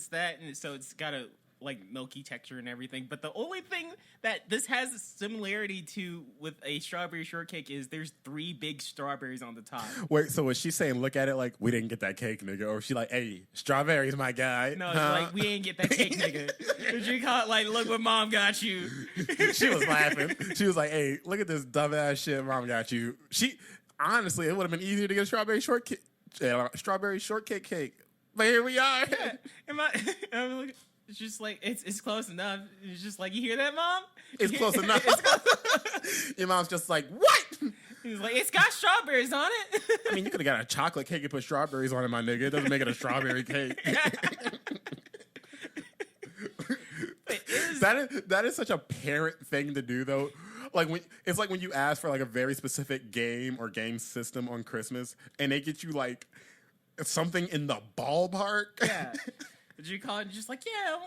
that, and so it's got a like milky texture and everything. But the only thing that this has a similarity to with a strawberry shortcake is there's 3 big strawberries on the top. Wait, so was she saying, look at it like, we didn't get that cake, nigga? Or was she like, hey, strawberries, my guy? No, it's like, we ain't get that cake, nigga. Did you call it like, look what mom got you? She was laughing. She was like, hey, look at this dumbass shit mom got you. Honestly, it would have been easier to get a strawberry shortcake cake. But here we are. Yeah. It's just like, it's close enough. It's just like, you hear that, Mom? It's close enough. Your mom's just like, what? He's like, it's got strawberries on it. I mean, you could have got a chocolate cake and put strawberries on it, my nigga. It doesn't make it a strawberry cake. That is such a parent thing to do, though. Like it's like when you ask for like a very specific game or game system on Christmas, and they get you like something in the ballpark. Yeah. Did you call it just like, yeah,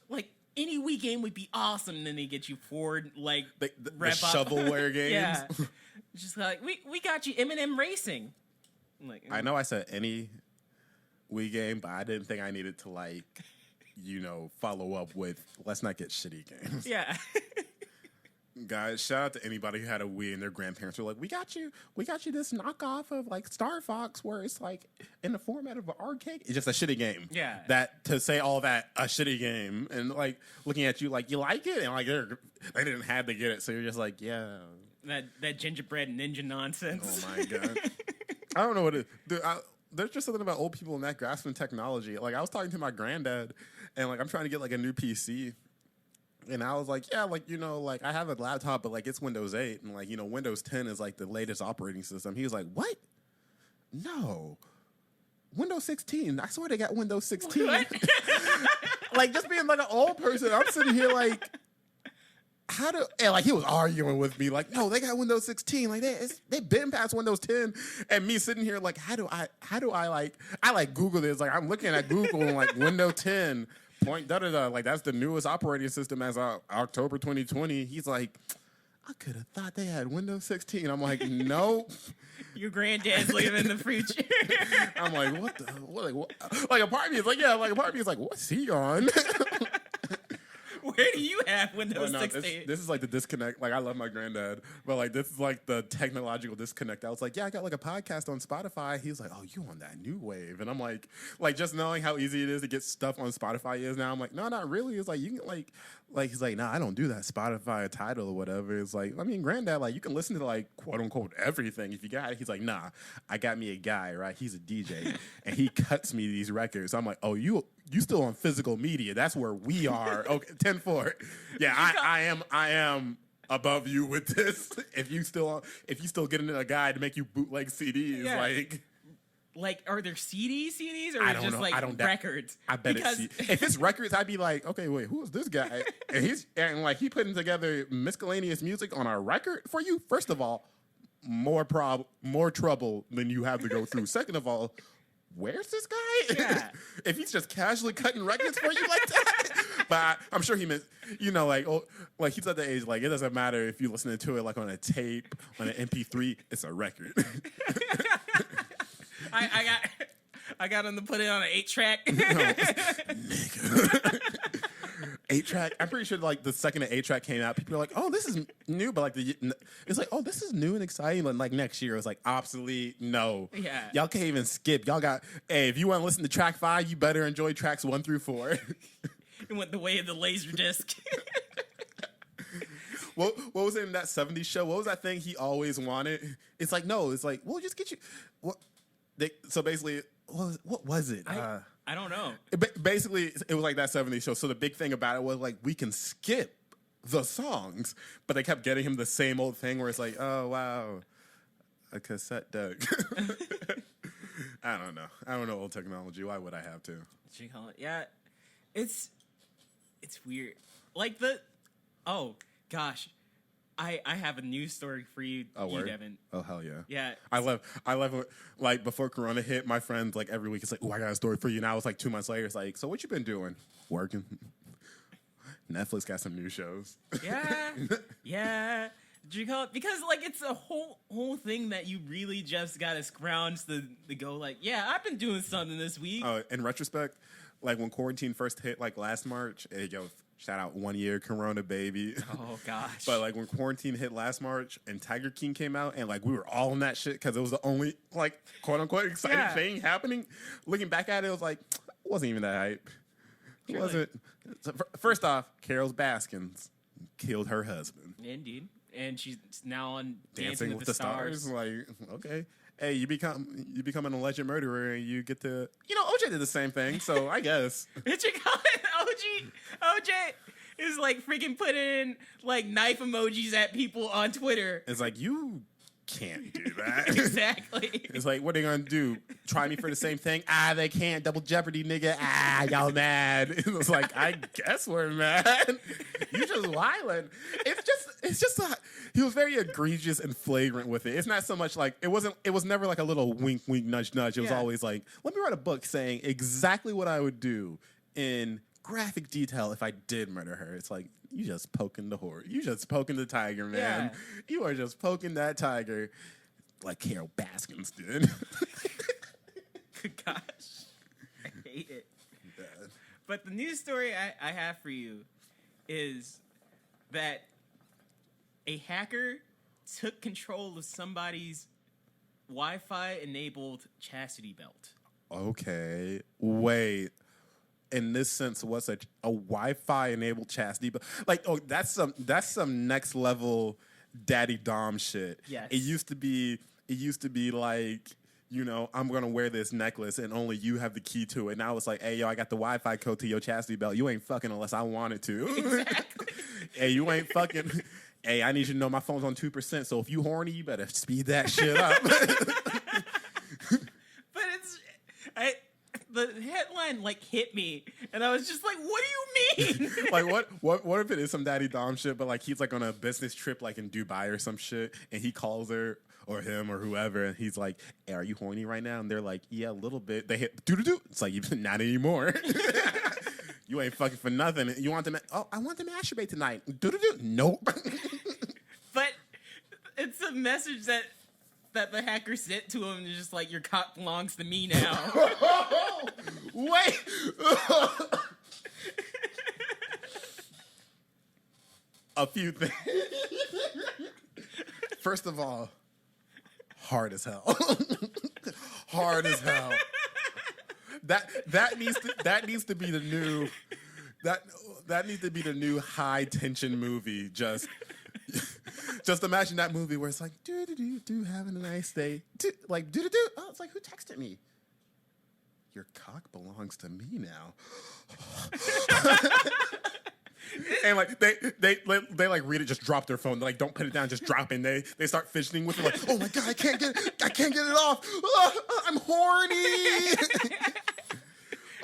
like any Wii game would be awesome, and then they get you Ford like the wrap-up. shovelware games. Yeah. Just like, we got you M&M Racing. I'm like, I know I said any Wii game, but I didn't think I needed to follow up with let's not get shitty games. Yeah. Guys, shout out to anybody who had a Wii and their grandparents were like, we got you this knockoff of like Star Fox where it's like in the format of an arcade. It's just a shitty game. Yeah. That to say all that, a shitty game, and like looking at you like you like it, and like they didn't have to get it, so you're just like, yeah. That gingerbread ninja nonsense. Oh my god. I don't know what it. Dude, there's just something about old people and that grasping technology. Like I was talking to my granddad, and like I'm trying to get like a new PC. And I was like, yeah, like, like I have a laptop, but like it's Windows 8. And like, Windows 10 is like the latest operating system. He was like, what? No. Windows 16. I swear they got Windows 16. Like just being like an old person, I'm sitting here like, and like he was arguing with me, like, no, they got Windows 16. Like they've been past Windows 10. And me sitting here like, how do I like Google this? Like I'm looking at Google and like Windows 10. Point like that's the newest operating system as of October 2020. He's like, I could have thought they had Windows 16. I'm like, nope. Your granddad's living in the future. I'm like, what? Like a part of me is like, yeah. Like a part of me is like, what's he on? Where do you have Windows 16? This is like the disconnect. Like I love my granddad, but like this is like the technological disconnect. I was like, yeah, I got like a podcast on Spotify. He was like, oh, you on that new wave? And I'm like just knowing how easy it is to get stuff on Spotify is now. I'm like, no, not really. It's like you can like he's like, nah, I don't do that Spotify title or whatever. It's like, I mean, granddad, like you can listen to like quote unquote everything if you got it. He's like, nah, I got me a guy, right? He's a DJ and he cuts me these records. I'm like, oh, you still on physical media? That's where we are. Okay, 10-4. Yeah, I am above you with this. If you still getting a guy to make you bootleg CDs, yeah. like are there CDs or I don't just know. like I don't records? I bet it's if it's records, I'd be like, okay, wait, who is this guy? And like he putting together miscellaneous music on a record for you. First of all, more trouble than you have to go through. Second of all, where's this guy? Yeah. If he's just casually cutting records for you like that. But I'm sure he meant, like he's at the age, like it doesn't matter if you're listening to it like on a tape, on an MP3, it's a record. I got him to put it on an 8-track. Nigga. 8-track. I'm pretty sure like the second the 8-track came out, people are like, "Oh, this is new," but like it's like, "Oh, this is new and exciting." But like next year, it's like obsolete. No, yeah, y'all can't even skip. Y'all got. Hey, if you want to listen to track 5, you better enjoy tracks 1 through 4. It went the way of the laser disc. What was it in that 70s show? What was that thing he always wanted? It's like no. It's like we'll just get you. What? So basically, what was it? I don't know. Basically, it was like that 70s show. So the big thing about it was like we can skip the songs, but they kept getting him the same old thing where it's like, oh wow, a cassette deck. I don't know. I don't know old technology. Why would I have to? Yeah, it's weird. Like oh gosh, I have a news story for you, Devin. Oh hell yeah! Yeah, I love it. Like before Corona hit, my friends like every week it's like, oh, I got a story for you. Now it's like 2 months later. It's like, so what you been doing? Working. Netflix got some new shows. Yeah, yeah. Do you call it? Because like it's a whole thing that you really just gotta scrounge to go like, yeah, I've been doing something this week. In retrospect, like when quarantine first hit, like last March, shout out 1 year Corona, baby. Oh, gosh. But, like, when quarantine hit last March and Tiger King came out and, like, we were all on that shit because it was the only, like, quote-unquote exciting thing happening. Looking back at it, it was like, it wasn't even that hype. It wasn't. So, first off, Carol Baskins killed her husband. Indeed. And she's now on Dancing with the Stars. Like, okay. Hey, you become an alleged murderer and you get to, OJ did the same thing, so I guess. Did you call it OJ is like freaking putting like knife emojis at people on Twitter. It's like, you can't do that. Exactly. It's like, what are they gonna do? Try me for the same thing? They can't. Double jeopardy, nigga. Y'all mad. It's like, I guess we're mad. You just wildin'. It's just he was very egregious and flagrant with it. It's not so much like it was never like a little wink wink nudge nudge. It was always like, let me write a book saying exactly what I would do in graphic detail if I did murder her. It's like, you just poking the horse. You just poking the tiger, man. Yeah. You are just poking that tiger like Carol Baskins did. Gosh. I hate it. Bad. But the news story I have for you is that a hacker took control of somebody's Wi-Fi enabled chastity belt. Okay, wait. In this sense, what's a Wi-Fi enabled chastity belt? Like, oh, that's some next level daddy dom shit. Yes. It used to be like, you know, I'm gonna wear this necklace and only you have the key to it. Now it's like, hey yo, I got the Wi-Fi code to your chastity belt. You ain't fucking unless I wanted to. Exactly. Hey, you ain't fucking. Hey, I need you to know my phone's on 2%. So if you horny, you better speed that shit up. But the headline like hit me, and I was just like, "What do you mean?" Like what if it is some daddy dom shit, but like he's like on a business trip like in Dubai or some shit, and he calls her or him or whoever, and he's like, hey, "Are you horny right now?" And they're like, "Yeah, a little bit." They hit doo. It's like, not anymore. You ain't fucking for nothing. You want to? I want to masturbate tonight. Doo. Nope. But it's a message that the hacker sent to him, and it's just like, your cock belongs to me now. Wait. A few things. First of all, hard as hell. Hard as hell. That needs to be the new that needs to be the new high tension movie. Just imagine that movie where it's like do having a nice day. Like do. Oh, it's like, who texted me? Your cock belongs to me now. And like they like read it, just drop their phone. They like, don't put it down, just drop it. And they start fidgeting with it, like, oh my god, I can't get it off. I'm horny.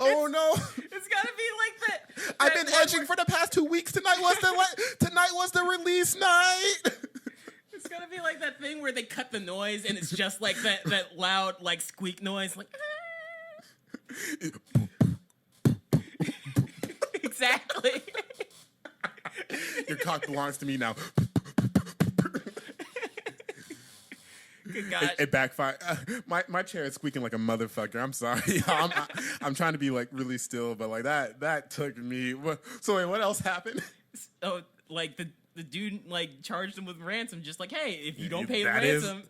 Oh no. It's gotta be like that. I've been edging for the past 2 weeks. Tonight was the release night. It's gotta be like that thing where they cut the noise and it's just like that loud like squeak noise, like. Exactly. Your cock belongs to me now. Good God. It backfired. My chair is squeaking like a motherfucker. I'm sorry. I'm trying to be like really still, but like that took me. So wait, what else happened? So like the dude like charged him with ransom, just like, hey, if you don't pay the That ransom,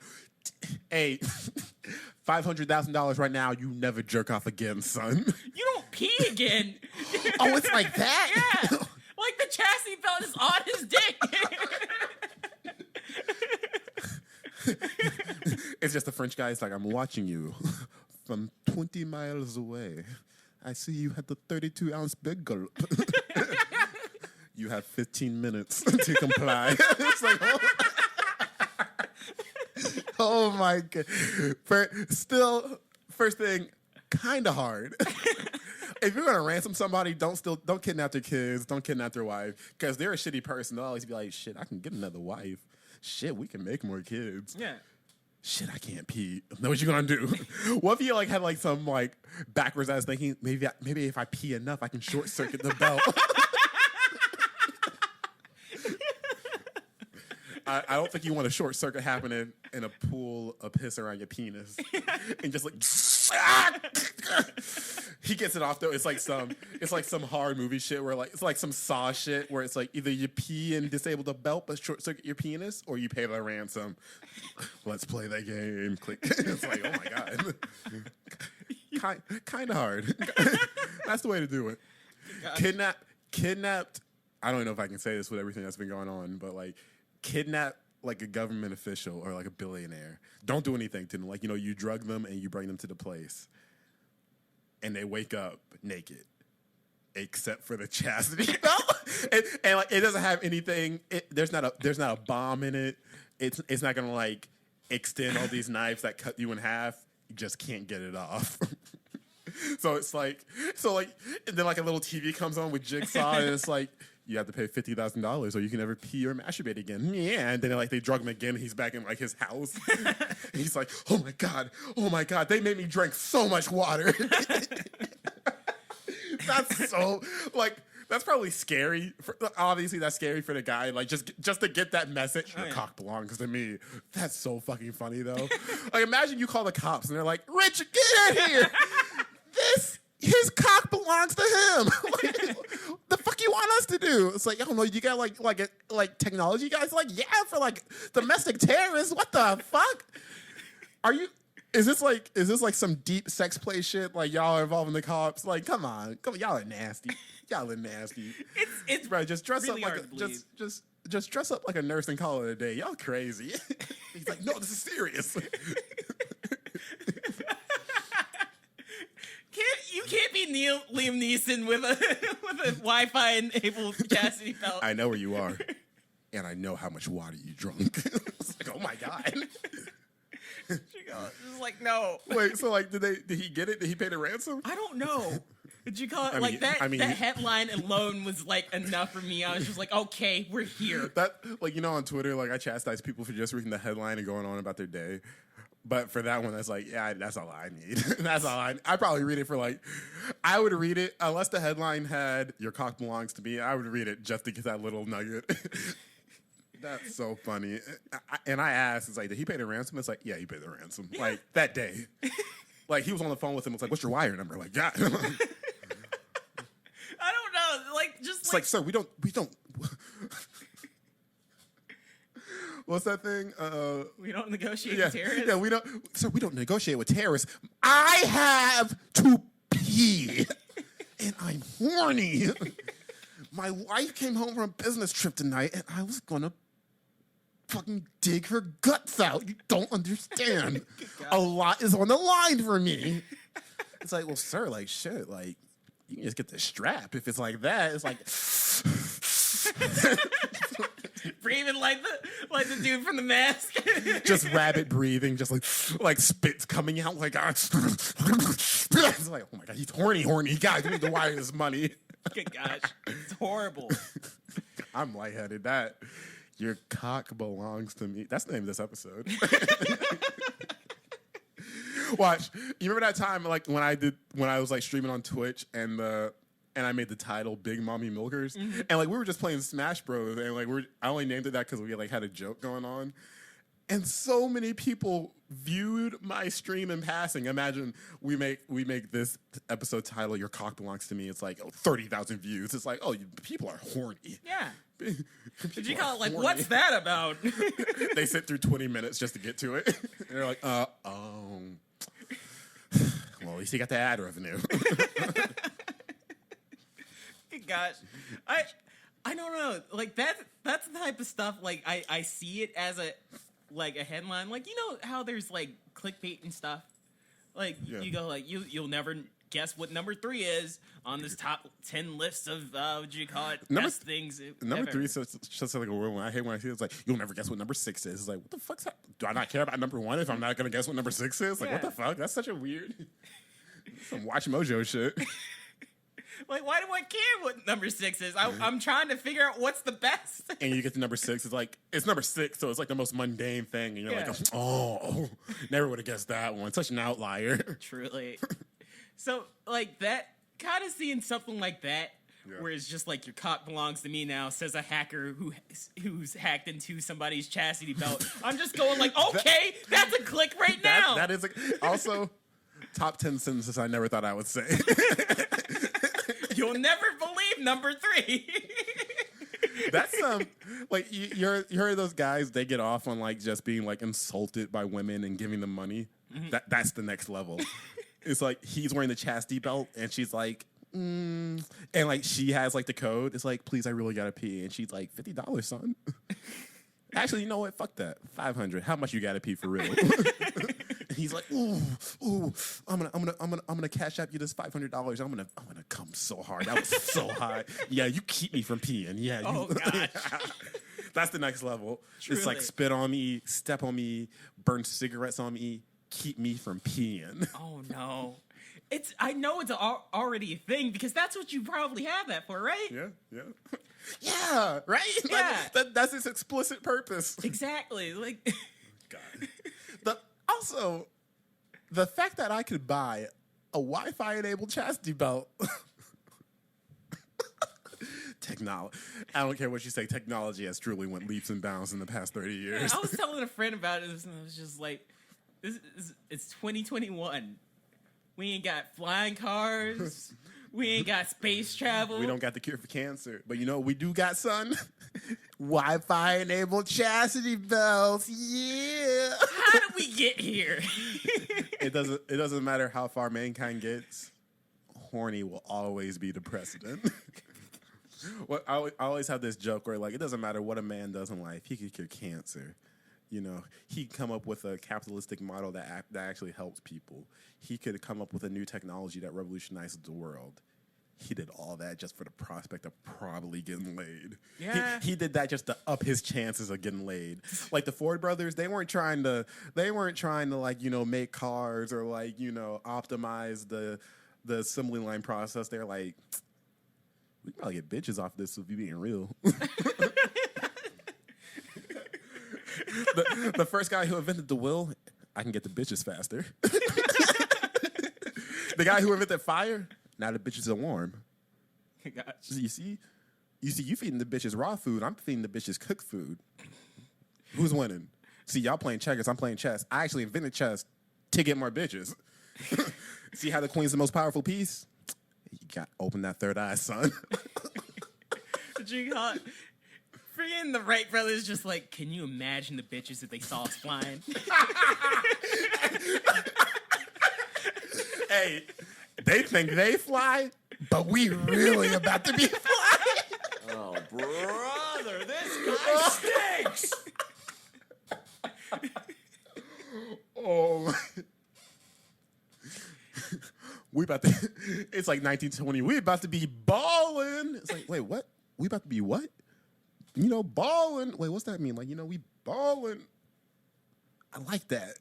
hey, $500,000 right now. You never jerk off again, son. you don't pee again. Oh, it's like that. Yeah, like the chassis belt is on his dick. It's just a French guy. It's like, I'm watching you from 20 miles away. I see you had the 32-ounce big gulp. You have 15 minutes to comply. It's like, oh my god. Still, first thing, kind of hard. If you're gonna ransom somebody, don't kidnap their kids, don't kidnap their wife, because they're a shitty person. They'll always be like, shit, I can get another wife. Shit, we can make more kids. Yeah. Shit, I can't pee. Know what you gonna do? What if you like had like some like backwards ass thinking? Maybe if I pee enough, I can short circuit the belt. I don't think you want a short circuit happening in a pool of piss around your penis, and just like he gets it off though. It's like some horror movie shit where like it's like some Saw shit where it's like either you pee and disable the belt but short circuit your penis, or you pay the ransom. Let's play that game. Click. It's like, oh my god, kind of hard. That's the way to do it. Kidnapped. I don't know if I can say this with everything that's been going on, but like. Kidnap like a government official or like a billionaire. Don't do anything to them. Like, you know, you drug them and you bring them to the place. And they wake up naked. Except for the chastity belt. and like it doesn't have anything. There's not a bomb in it. It's not gonna like extend all these knives that cut you in half. You just can't get it off. So it's like and then like a little TV comes on with Jigsaw and it's like, you have to pay $50,000 or you can never pee or masturbate again. Yeah, and then like they drug him again. And he's back in like his house. And he's like, oh my god, they made me drink so much water. That's so like that's probably scary. Obviously, that's scary for the guy. Like just to get that message, your cock belongs to me. That's so fucking funny though. Like imagine you call the cops and they're like, Richard, get in here. His cock belongs to him. Like, the fuck you want us to do? It's like, I don't know, you got like technology guys? Like, yeah, for like domestic terrorists. What the fuck? Is this like some deep sex play shit? Like y'all are involving the cops? Like, come on, y'all are nasty. Y'all are nasty. It's Bro, just dress really up hard like to believe. just dress up like a nurse and call it a day. Y'all crazy. He's like, no, this is serious. You can't be Liam Neeson with a Wi-Fi enabled chastity belt. I know where you are, and I know how much water you drunk. It's like, oh my god. It's like, no. Wait, so like, did he get it? Did he pay the ransom? I don't know. Did you call it I mean, that headline alone was like enough for me. I was just like, okay, we're here. That, like, you know, on Twitter, like, I chastise people for just reading the headline and going on about their day. But for that one, that's like, yeah, that's all I need. That's all I probably read it for like, I would read it, unless the headline had, your cock belongs to me, I would read it just to get that little nugget. That's so funny. And I asked, it's like, did he pay the ransom? It's like, yeah, he paid the ransom. Yeah. Like, that day. Like, he was on the phone with him. It's like, what's your wire number? Like, yeah. I don't know. Like, just It's like, sir, we don't. What's that thing? we don't negotiate Yeah, with terrorists. yeah, we don't. Sir, we don't negotiate with terrorists. I have to pee, and I'm horny. My wife came home from a business trip tonight, and I was gonna fucking dig her guts out. You don't understand. A lot is on the line for me. It's like, well, sir, like, shit, like, you can just get the strap. If it's like that, it's like. Breathing like the dude from The Mask. Just rabbit breathing, just like spit's coming out. Like, it's like, oh my god, he's horny. Guys, we need to wire this money. Good gosh, it's horrible. I'm lightheaded. That your cock belongs to me. That's the name of this episode. Watch. You remember that time, like when I was like streaming on Twitch and I made the title Big Mommy Milkers, and like we were just playing Smash Bros, and like I only named it that because we like had a joke going on, and so many people viewed my stream in passing. Imagine we make this episode title Your Cock Belongs to Me. It's like 30,000 views. It's like, oh, people are horny. Yeah. Did you People call are it like, horny. what's that about? They sit through 20 minutes just to get to it. And they're like, well, at least you got the ad revenue. Good gosh, I don't know. Like that's the type of stuff. Like I see it as a headline. Like, you know how there's like clickbait and stuff. Like you go like you'll never guess what number 3 is on this top 10 list of what do you call it? Best things. Number ever. 3 is just like a word when I hate when I see it. It's like, you'll never guess what number 6 is. It's like, what the fuck's that? Do I not care about number 1 if I'm not gonna guess what number 6 is? Like, what the fuck? That's such a weird some Watch Mojo shit. Like, why do I care what number 6 is? I'm trying to figure out what's the best. And you get to number 6, it's number 6, so it's like the most mundane thing, and you're Yeah. like, oh, never would have guessed that one. Such an outlier. Truly. So, like, that kind of seeing something like that, Yeah. where it's just like, your cock belongs to me now, says a hacker who's hacked into somebody's chastity belt. I'm just going like, okay, that's a click right now. That is also top 10 sentences I never thought I would say. You'll never believe number 3. That's like you heard those guys, they get off on like just being like insulted by women and giving them money. That's the next level. It's like he's wearing the chastity belt and she's like, and like she has like the code. It's like, please, I really gotta pee, and she's like, $50, son. Actually, you know what? Fuck that. $500. How much you gotta pee for real? And he's like, ooh, I'm gonna cash app you this $500. I'm gonna come so hard. That was so hot. Yeah, you keep me from peeing. Yeah. Oh, gosh. That's the next level. It's like Truly. spit on me, step on me, burn cigarettes on me, keep me from peeing. Oh, no. I know it's already a thing, because that's what you probably have that for, right? Yeah. Yeah, right? Yeah. That's its explicit purpose. Exactly. Like, God. Also, the fact that I could buy a Wi-Fi enabled chastity belt. Technology. I don't care what you say. Technology has truly went leaps and bounds in the past 30 years. I was telling a friend about it, and I was just like, it's 2021. We ain't got flying cars. We ain't got space travel. We don't got the cure for cancer. But you know what we do got, son? Wi-Fi enabled chastity belts. Yeah. How did we get here? It doesn't matter how far mankind gets. Horny will always be the precedent. Well, I always have this joke where like it doesn't matter what a man does in life, he could cure cancer. You know, he could come up with a capitalistic model that actually helps people. He could come up with a new technology that revolutionizes the world. He did all that just for the prospect of probably getting laid. Yeah. He did that just to up his chances of getting laid. Like the Ford brothers, they weren't trying to like, you know, make cars or like, you know, optimize the assembly line process. They're like, we can probably get bitches off this if you being real. The first guy who invented the wheel, I can get the bitches faster. The guy who invented fire, now the bitches are warm. Gosh. You see, you feeding the bitches raw food. I'm feeding the bitches cooked food. Who's winning? See, y'all playing checkers. I'm playing chess. I actually invented chess to get more bitches. See how the queen's the most powerful piece? You got to open that third eye, son. Freaking the Wright brothers just like, can you imagine the bitches if they saw us flying? Hey, they think they fly, but we really about to be flying. Oh, brother, this guy stinks! Oh, we about to. It's like 1920. We about to be balling. It's like, wait, what? We about to be what? You know, balling. Wait, what's that mean? Like, you know, we balling. I like that.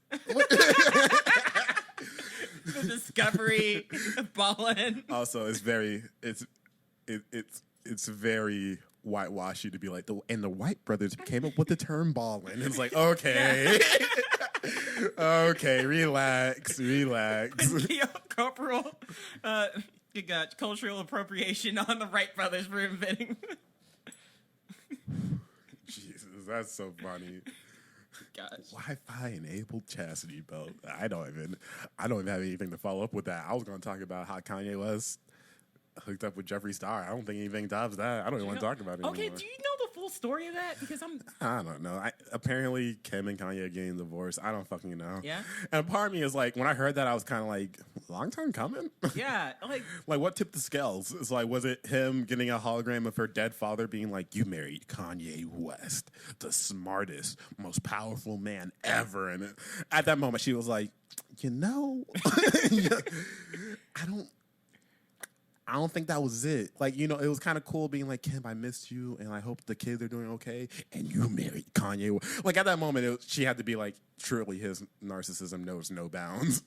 The discovery of balling. Also, it's very very whitewashy to be like and the White brothers came up with the term balling. It's like, okay. Okay, relax. Corporal, you got cultural appropriation on the Wright brothers for inventing. Jesus, that's so funny. Gosh. Wi-Fi enabled chastity belt. I don't even have anything to follow up with that. I was going to talk about how Kanye West hooked up with Jeffree Star. I don't think anything tops that. I don't even want to talk about it Okay, anymore. do you know the full story of that? Because I don't know. Apparently, Kim and Kanye are getting divorced. I don't fucking know. Yeah? And part of me is like, when I heard that, I was kind of like, long time coming? yeah, like Like, what tipped the scales? It's like, was it him getting a hologram of her dead father being like, you married Kanye West, the smartest, most powerful man ever? And at that moment, she was like, you know, I don't think that was it. Like, you know, it was kind of cool being like, Kim, I missed you, and I hope the kids are doing okay. And you married Kanye. Like, at that moment, she had to be like, truly, his narcissism knows no bounds.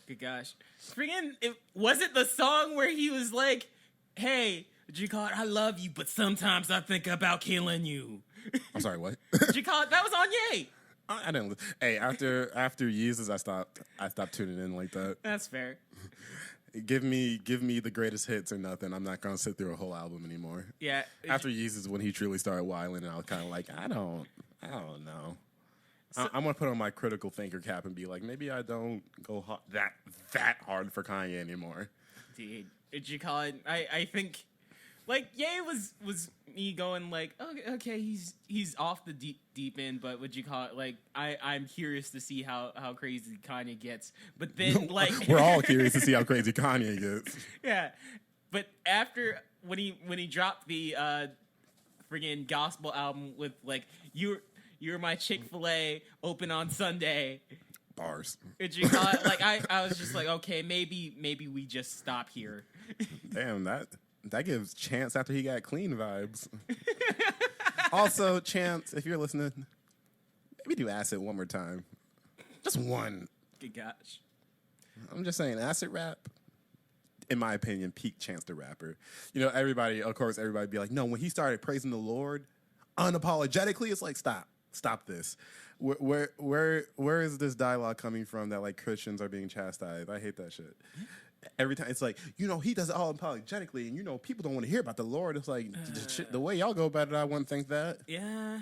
good gosh. Freaking, was it the song where he was like, hey, Jacquard, I love you, but sometimes I think about killing you. I'm sorry, what? Jacquard, that was on Ye. I didn't. Hey, after Yeezus, I stopped tuning in like that. That's fair. Give me the greatest hits or nothing. I'm not gonna sit through a whole album anymore. Yeah. After Yeezus, when he truly started wilding, and I was kind of like, I don't know. I'm gonna put on my critical thinker cap and be like, maybe I don't go that hard for Kanye anymore. Dude, did you call it? I think, like, Ye was me going like, okay, he's off the deep end, but would you call it like I'm curious to see how crazy Kanye gets. But then like We're all curious to see how crazy Kanye gets. yeah, but after when he dropped the friggin' gospel album with like you're my Chick-fil-A open on Sunday. Bars. Did you call it? Like I was just like, okay, maybe we just stop here. Damn, that gives Chance after he got clean vibes. Also, Chance, if you're listening, maybe do acid one more time. Just one. Good gosh. I'm just saying, acid rap, in my opinion, peak Chance the Rapper. You know, everybody be like, no, when he started praising the Lord unapologetically, it's like, stop this. Where is this dialogue coming from that like Christians are being chastised? I hate that shit. Every time it's like, you know, he does it all apologetically, and you know, people don't want to hear about the Lord. It's like the way y'all go about it, I wouldn't think that. Yeah.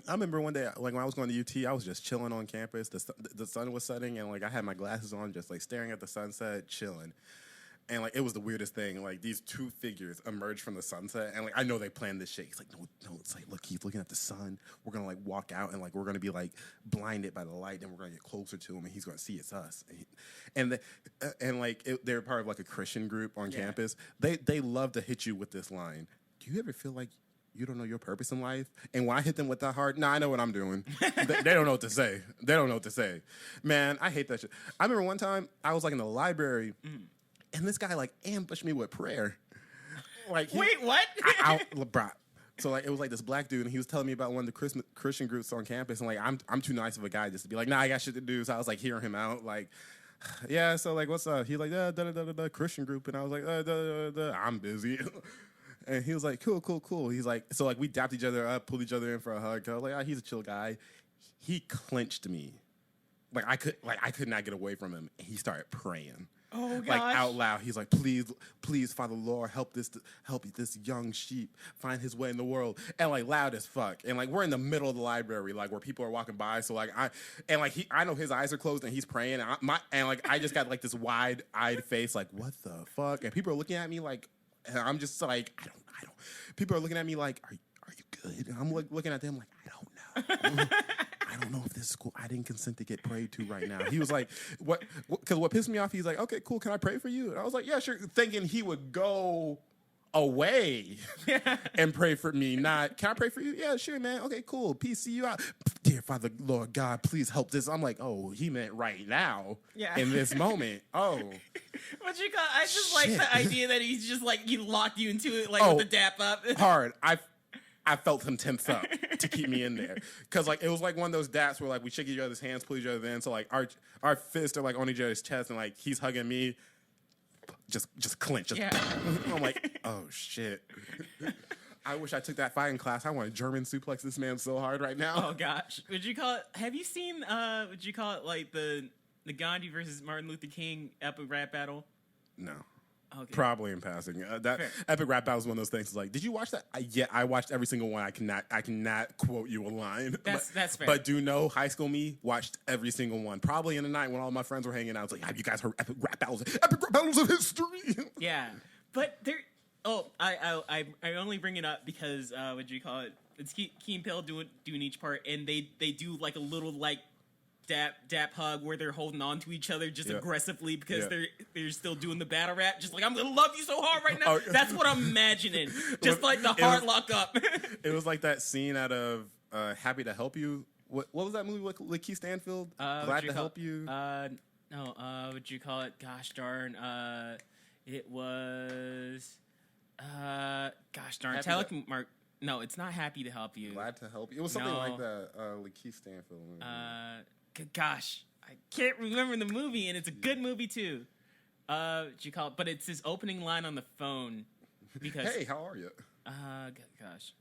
I remember one day, like when I was going to UT, I was just chilling on campus. The sun was setting, and like I had my glasses on, just like staring at the sunset, chilling. And like it was the weirdest thing. Like these two figures emerged from the sunset, and like I know they planned this shit. He's like, no. It's like, look, he's looking at the sun. We're gonna like walk out, and like we're gonna be like blinded by the light, and we're gonna get closer to him, and he's gonna see it's us. And they're part of like a Christian group on campus. They love to hit you with this line. Do you ever feel like you don't know your purpose in life? And when I hit them with that hard, I know what I'm doing. They don't know what to say. They don't know what to say. Man, I hate that shit. I remember one time I was like in the library. And this guy like ambushed me with prayer. Like Wait, what? Bruh. So like it was like this black dude, and he was telling me about one of the Christian groups on campus, and like I'm too nice of a guy just to be like, nah, I got shit to do. So I was like hearing him out, like, yeah. So like, what's up? He's like, Christian group, and I was like, I'm busy. And he was like, cool. He's like, so like we dapped each other up, pulled each other in for a hug. I was like, he's a chill guy. He clenched me, like I could not get away from him. And he started praying. Oh gosh. Like out loud, he's like, please, Father Lord, help this young sheep find his way in the world, and like loud as fuck, and like we're in the middle of the library, like where people are walking by, so like I know his eyes are closed and he's praying, and I just got like this wide-eyed face, like what the fuck, and people are looking at me like, and I'm just like I don't. People are looking at me like, are you good? And I'm looking at them like I don't know. I don't know if this is cool. I didn't consent to get prayed to right now. He was like, what? Because what pissed me off, he's like, okay, cool. Can I pray for you? And I was like, yeah, sure. Thinking he would go away and pray for me. Not, can I pray for you? Yeah, sure, man. Okay, cool. Peace. See you out. Dear Father, Lord God, please help this. I'm like, oh, he meant right now. Yeah. In this moment. Oh. What you call? I just like Shit. the idea that he's just like he locked you into it like Oh. with the dap up. Hard. I felt him tense up to keep me in there, cause like it was like one of those daps where like we shake each other's hands, pull each other in, so like our fists are like on each other's chest, and like he's hugging me, just clench. I'm like, oh shit. I wish I took that fighting class. I want to German suplex this man so hard right now. Oh gosh, would you call it? Have you seen? Would you call it like the Gandhi versus Martin Luther King epic rap battle? No. Okay. Probably in passing. That Fair. epic rap battle was one of those things. Like, did you watch that? Yeah, I watched every single one. I cannot quote you a line. That's fair. But do know, high school me watched every single one. Probably in the night when all my friends were hanging out. I was like, have you guys heard epic rap battles? Epic rap battles of history. Yeah, but there. Oh, I only bring it up because what do you call it? It's Key and Peele doing each part, and they do like a little like dap hug where they're holding on to each other just aggressively because they're still doing the battle rap. Just like, I'm gonna love you so hard right now. That's what I'm imagining. Just like the hard lock up. It was like that scene out of Happy to Help You. What was that movie with Keith Stanfield? Glad to Help You. No, what'd you call it? Gosh darn. It was. Gosh darn. Mark. No, it's not Happy to Help You. Glad to Help You. It was something like that. Like Keith Stanfield movie. Gosh, I can't remember the movie, and it's a good movie too. What you call it? But it's his opening line on the phone. Because hey, how are you? Gosh,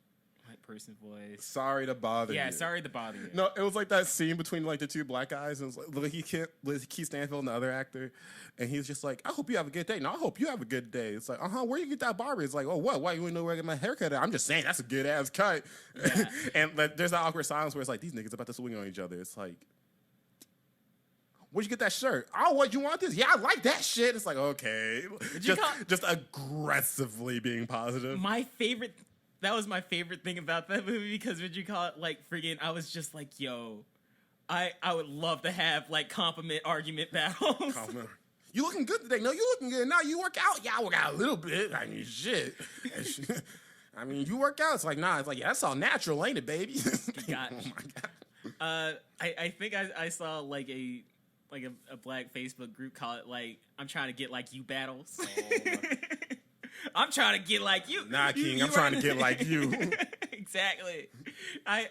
white person voice. Sorry to bother you. Yeah, sorry to bother you. No, it was like that scene between like the two black guys, and it was like Keith Stanfield and the other actor, and he was just like, "I hope you have a good day." No, I hope you have a good day. It's like, where you get that barber? It's like, oh, what? Why you know where I get my haircut at? I'm just saying that's a good ass cut. Yeah. And like, there's that awkward silence where it's like these niggas about to swing on each other. It's like, where'd you get that shirt? Oh, what, you want this? Yeah, I like that shit. It's like, okay. Just aggressively being positive. That was my favorite thing about that movie because would you call it like friggin' I was just like, yo, I would love to have like compliment argument battles. You looking good today? No, you looking good. No, you work out? Yeah, I work out a little bit. I mean, shit. I mean, you work out? It's like, nah. It's like, yeah, that's all natural, ain't it, baby? Gosh. Oh my God. I think I saw like a black Facebook group call it like I'm trying to get like you battles. I'm trying to get like you. Nah, King, I'm trying to get like you. Exactly. I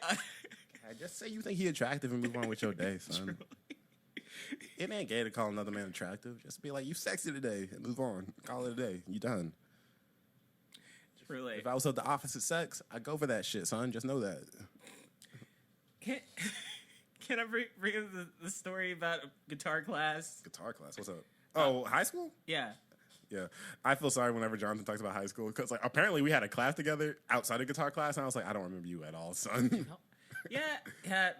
just say you think he attractive and move on with your day, son. It ain't gay to call another man attractive. Just be like, you sexy today and move on. Call it a day. You done. Truly. If I was of the opposite sex, I'd go for that shit, son. Just know that. Can I bring up the story about guitar class? Guitar class? What's up? Oh, high school? Yeah. Yeah. I feel sorry whenever Jonathan talks about high school because like apparently we had a class together outside of guitar class and I was like, I don't remember you at all, son. Yeah.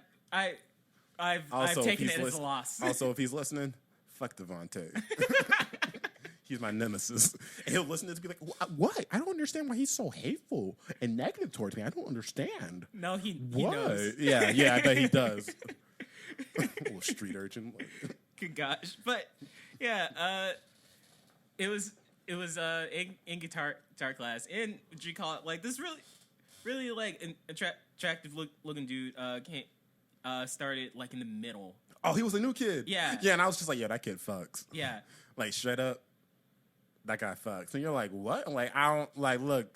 I've Also, taken it as a loss. Also, if he's listening, fuck Devontae. He's my nemesis. And he'll listen to this and be like, what? I don't understand why he's so hateful and negative towards me. I don't understand. No, he What? knows. Yeah, I bet he does. Little street urchin. Good gosh, but yeah, it was in guitar class, and what you call it, like this really like an attractive looking dude started like in the middle. Oh, he was a new kid. Yeah. Yeah, and I was just like, yo, that kid fucks. Yeah, Like, straight up, that guy fucks. And you're like, what? I'm like, I don't, like, look,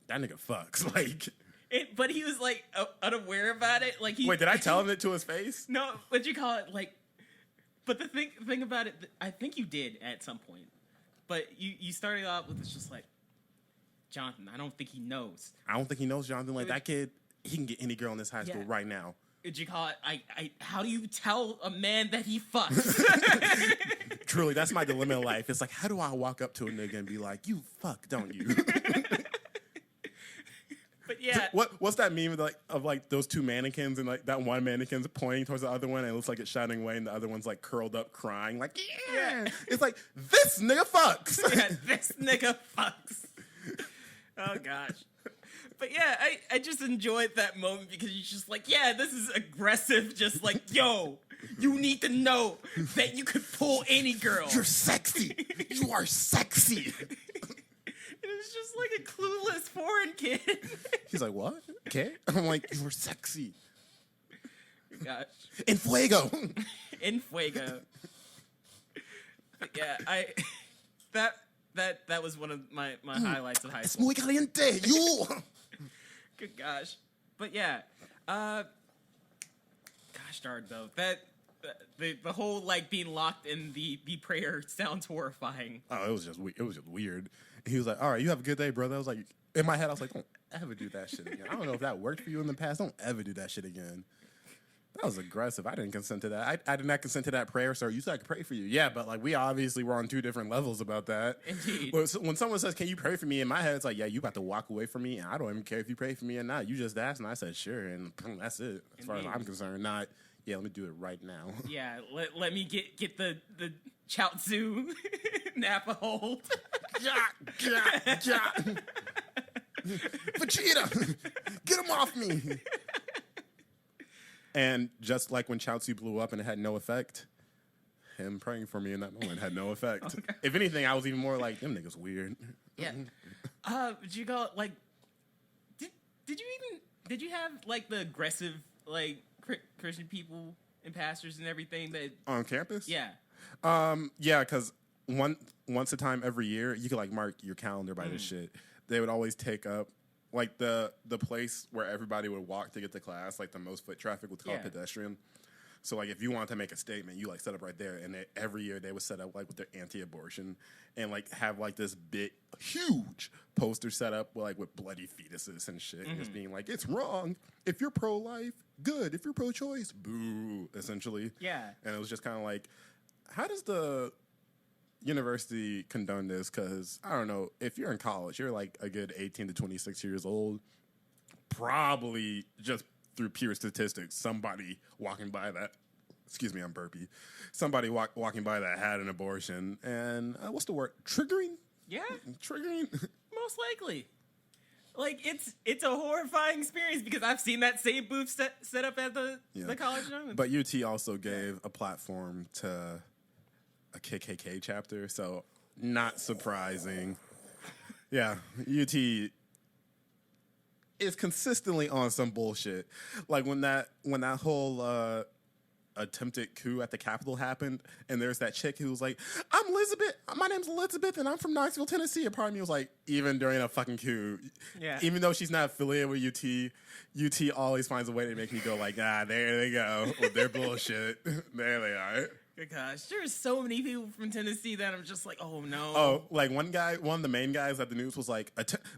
that nigga fucks. Like, but he was like unaware about it. Like he wait, did I tell him it to his face? No, what you call it, like. But the thing about it, I think you did at some point. But you started off with it's just like, Jonathan, I don't think he knows. I don't think he knows Jonathan. Like, that kid, he can get any girl in this high school right now. Did you call it? How do you tell a man that he fucks? Truly, that's my dilemma in life. It's like, how do I walk up to a nigga and be like, you fuck, don't you? But yeah, what's that meme of those two mannequins and like that one mannequin's pointing towards the other one and it looks like it's shouting away and the other one's like curled up crying like yeah. It's like this nigga fucks. Yeah, this nigga fucks. Oh gosh. But yeah, I just enjoyed that moment because you're just like, yeah, this is aggressive. Just like, yo, you need to know that you could pull any girl. You're sexy. You are sexy. It was just like a clueless foreign kid. He's like, what? Okay. I'm like, you're sexy. Gosh. In fuego. In fuego. But yeah, that was one of my highlights of high Es school. muy caliente. You. Good gosh. But yeah, gosh darn though, that the whole like being locked in the prayer sounds horrifying. Oh, it was just weird. He was like, all right, you have a good day, brother. I was like, in my head, I was like, don't ever do that shit again. I don't know if that worked for you in the past. Don't ever do that shit again. That was aggressive. I didn't consent to that. I did not consent to that prayer, sir. You said I could pray for you. Yeah, but like we obviously were on two different levels about that. Indeed. When someone says, can you pray for me? In my head, it's like, yeah, you about to walk away from me, and I don't even care if you pray for me or not. You just asked, and I said, sure, and that's it. As far as I'm concerned, not, yeah, let me do it right now. Yeah, let me get the Chaozu Napa hold. Vegeta, get him off me. And just like when Chaozu blew up and it had no effect, him praying for me in that moment had no effect. Okay. If anything, I was even more like, them niggas weird. Yeah. Did you go like? Did you have like the aggressive like Christian people and pastors and everything that on campus? Yeah. Yeah, because once a time every year, you could like mark your calendar by this shit. They would always take up like the place where everybody would walk to get to class, like the most foot traffic was called pedestrian. So like if you wanted to make a statement, you like set up right there, and every year they would set up like with their anti-abortion and like have like this big huge poster set up with bloody fetuses and shit, and just being like, it's wrong if you're pro-life, good if you're pro-choice, boo, essentially. Yeah. And it was just kind of like, how does the university condone this? Because I don't know, if you're in college, you're like a good 18 to 26 years old, probably just through pure statistics, somebody walking by that, excuse me, I'm burpy, somebody walking by that had an abortion, and what's the word, triggering? Yeah, triggering. Most likely. Like it's a horrifying experience because I've seen that same booth set up at the college. But UT also gave a platform to a KKK chapter, so not surprising. Yeah, UT is consistently on some bullshit. Like when that whole attempted coup at the Capitol happened, and there's that chick who was like, I'm Elizabeth, my name's Elizabeth, and I'm from Knoxville, Tennessee. And part of me was like, even during a fucking coup, even though she's not affiliated with UT always finds a way to make me go like, there they go with their bullshit. There they are. Gosh, there's so many people from Tennessee that I'm just like, oh no. Oh, like one of the main guys at the news was like,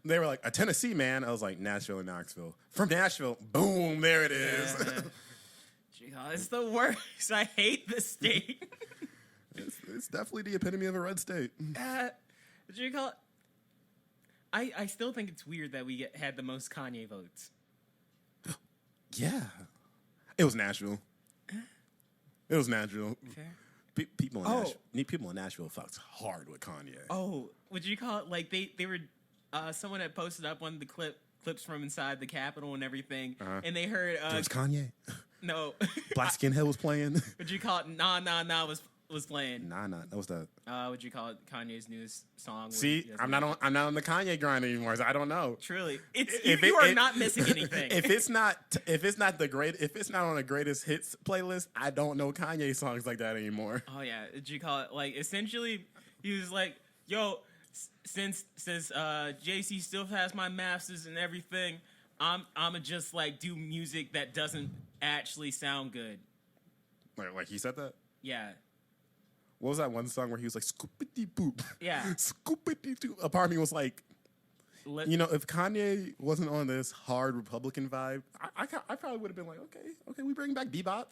they were like, a Tennessee man. I was like, Nashville and Knoxville. From Nashville, boom, there it is. Yeah. It's the worst. I hate this state. It's definitely the epitome of a red state. What do you call it? I still think it's weird that we had the most Kanye votes. Yeah. It was Nashville. It was Nashville. Fair. People in Oh. People in Nashville fucks hard with Kanye. Oh, would you call it like they were someone had posted up one of the clips from inside the Capitol and everything, and they heard There's Kanye. no, Black Skinhead was playing. would you call it Nah Nah Nah was playing? Nah, that was the. Would you call it Kanye's newest song? with See, Yes I'm Man? not on the Kanye grind anymore. So I don't know. Truly, it's If you are it- not missing anything. If it's not on the greatest hits playlist, I don't know Kanye songs like that anymore. Oh yeah, did you call it like essentially? He was like, "Yo, since JC still has my masters and everything, I'ma just like do music that doesn't actually sound good." Like he said that. Yeah, What was that one song where he was like scoopity boop? Yeah. Scoopity doop. A part of me was like, Let- you know, if Kanye wasn't on this hard Republican vibe, I probably would have been like, okay, we bring back bebop.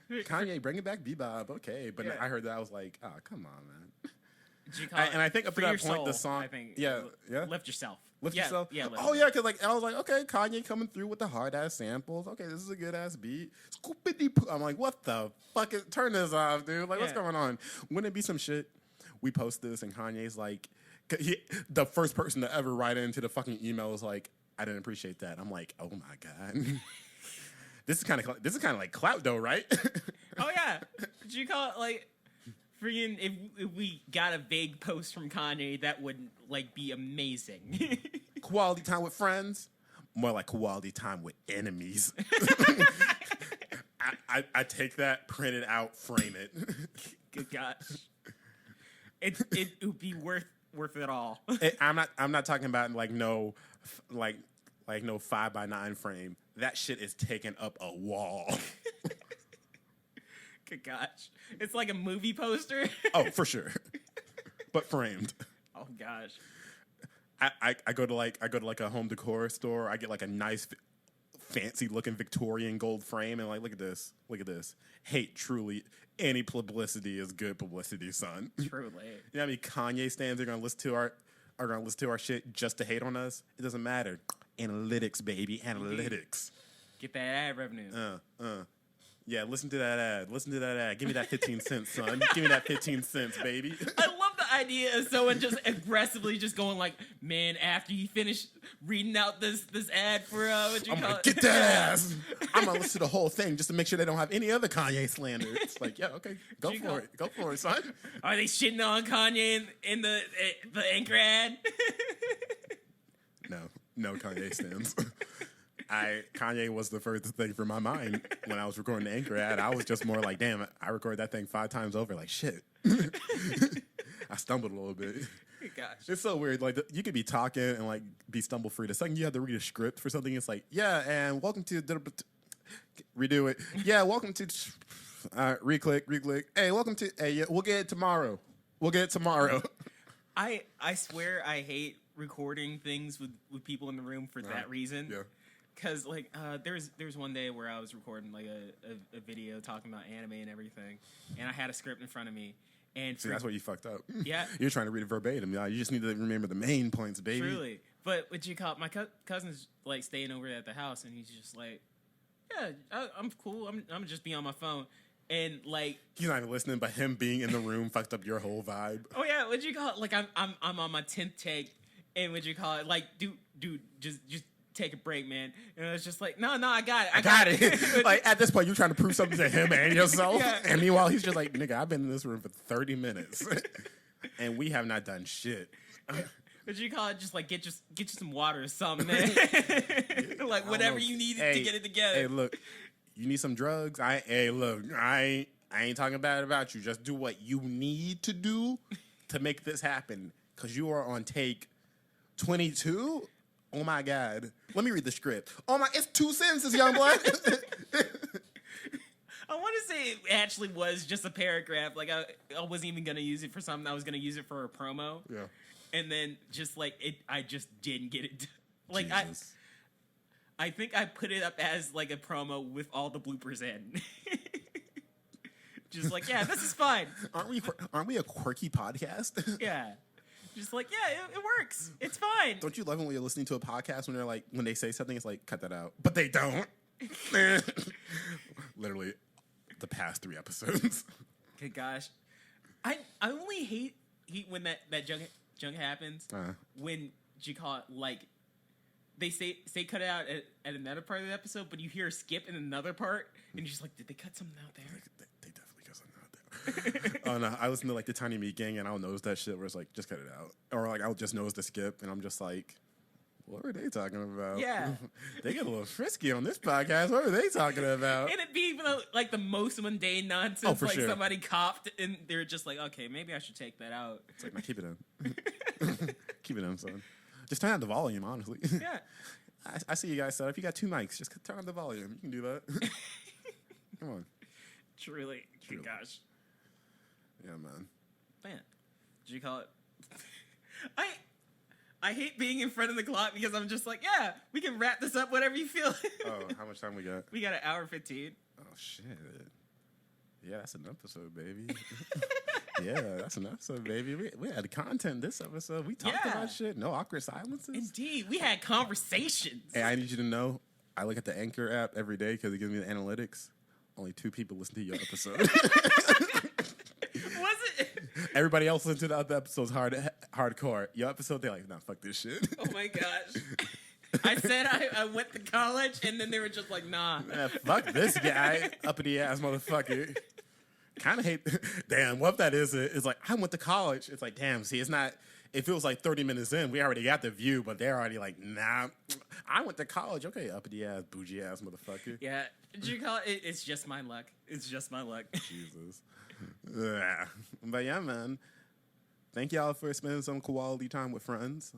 Kanye bringing back bebop, okay. But Yeah. I heard that, I was like, oh, come on, man. did you call And I think up to For that Your point, the Soul, song, I think, yeah. Lift Yourself. Lift yeah, yourself. Yeah. Lift Oh Yourself. yeah, because like I was like, okay, Kanye coming through with the hard ass samples. Okay, this is a good ass beat. Scoopity poo. I'm like, what the fuck? Turn this off, dude. Like, what's Yeah. going on? Wouldn't it be some shit? We post this and Kanye's like, the first person to ever write into the fucking email was like, I didn't appreciate that. I'm like, oh my god. This is kind of like clout though, right? Oh yeah. Did you call it like? Freaking, if we got a vague post from Kanye, that would like be amazing. Quality time with friends, more like quality time with enemies. I take that, print it out, frame it. Good gosh, it would be worth it all. I'm not talking about like no 5x9 frame. That shit is taking up a wall. Good gosh, it's like a movie poster. Oh, for sure. But framed. Oh gosh. I go to like a home decor store. I get like a nice, fancy looking Victorian gold frame, and like, look at this. Hate truly. Any publicity is good publicity, son. Truly. You know how many Kanye stands are gonna listen to our shit just to hate on us? It doesn't matter. Analytics, baby, analytics. Get that ad revenue. Yeah, listen to that ad. Give me that 15 cents, son. Give me that 15 cents, baby. I love the idea of someone just aggressively just going like, man, after you finish reading out this ad for what you I'm call gonna it. get that ass. I'm gonna listen to the whole thing just to make sure they don't have any other Kanye slander. It's like, yeah, okay, go for it, son. Are they shitting on Kanye in the anchor ad? No Kanye stands. Kanye was the first thing for my mind when I was recording the anchor ad. I was just more like, damn, I recorded that thing 5 times over. Like, shit. I stumbled a little bit. Gosh. It's so weird. Like, you could be talking and like be stumble free. The second you have to read a script for something, it's like, yeah, and welcome to redo it. Yeah, welcome to re-click. Hey, welcome to. Hey, yeah, we'll get it tomorrow. I swear I hate recording things with people in the room for that reason. Yeah. Cause like there's one day where I was recording like a video talking about anime and everything, and I had a script in front of me, and See, that's where you fucked up. Yeah. You're trying to read it verbatim. Yeah, you just need to remember the main points, baby. truly. But what you call my cousin's like staying over at the house, and he's just like, yeah, I'm cool. I'm gonna just be on my phone, and like, He's not even listening, but him being in the room fucked up your whole vibe. oh yeah, what you call it? Like I'm on my 10th take, and what you call it? Like, dude, just take a break, man. And it's just like, no, I got it. I got it. Like, at this point, you're trying to prove something to him and yourself. Yeah. And meanwhile, he's just like, nigga, I've been in this room for 30 minutes. And we have not done shit. What you call it? Just like get you some water or something, man. Like whatever you need to get it together. Hey, look, you need some drugs? I ain't talking bad about you. Just do what you need to do to make this happen. Because you are on take 22. Oh my God. Let me read the script. Oh my, it's 2 sentences, young blood. I want to say it actually was just a paragraph. Like I wasn't even gonna use it for something. I was gonna use it for a promo. Yeah. And then just like I just didn't get it. Like Jesus. I think I put it up as like a promo with all the bloopers in. Just like, yeah, this is fine. Aren't we a quirky podcast? Yeah. Just like, yeah, it works. It's fine. Don't you love it when you're listening to a podcast when they're like, when they say something, it's like, cut that out. But they don't. Literally, the past 3 episodes. Good gosh, I only hate when that junk happens. When you call it, like, they say cut it out at another part of the episode, but you hear a skip in another part, and you're just like, did they cut something out there? They definitely cut something out there. Oh no, I listen to like the Tiny Meat Gang, and I'll notice that shit where it's like, just cut it out, or like I'll just notice the skip, and I'm just like, what were they talking about? Yeah. They get a little frisky on this podcast. What were they talking about? And it'd be even like the most mundane nonsense. Oh, for like sure. somebody coughed, and they're just like, okay, maybe I should take that out. It's like, no, keep it in. Keep it in, son. Just turn out the volume, honestly. Yeah. I see you guys set up. You got 2 mics. Just turn on the volume. You can do that. Come on. Truly. Good gosh. Yeah, man. Man. Did you call it? I hate being in front of the clock because I'm just like, yeah, we can wrap this up whatever you feel. Oh, how much time we got? We got an hour 15. Oh, shit. Yeah, that's an episode, baby. Yeah, that's an episode, baby. We had content this episode. We talked about shit. No awkward silences. Indeed. We had conversations. Hey, I need you to know, I look at the Anchor app every day because it gives me the analytics. Only 2 people listen to your episode. Was it? Everybody else listened to the other episodes hardcore. Your episode, they're like, nah, fuck this shit. Oh my gosh. I said I went to college, and then they were just like, nah. Yeah, fuck this guy, uppity ass motherfucker. Kind of hate. Damn, what if that is? It's like, I went to college. It's like, damn, see, it's not. It feels like 30 minutes in, we already got the view, but they're already like, nah, I went to college. Okay, uppity ass, bougie ass motherfucker. Yeah. Did you call it? It's just my luck. It's just my luck. Jesus. Yeah. But yeah, man. Thank y'all for spending some quality time with friends.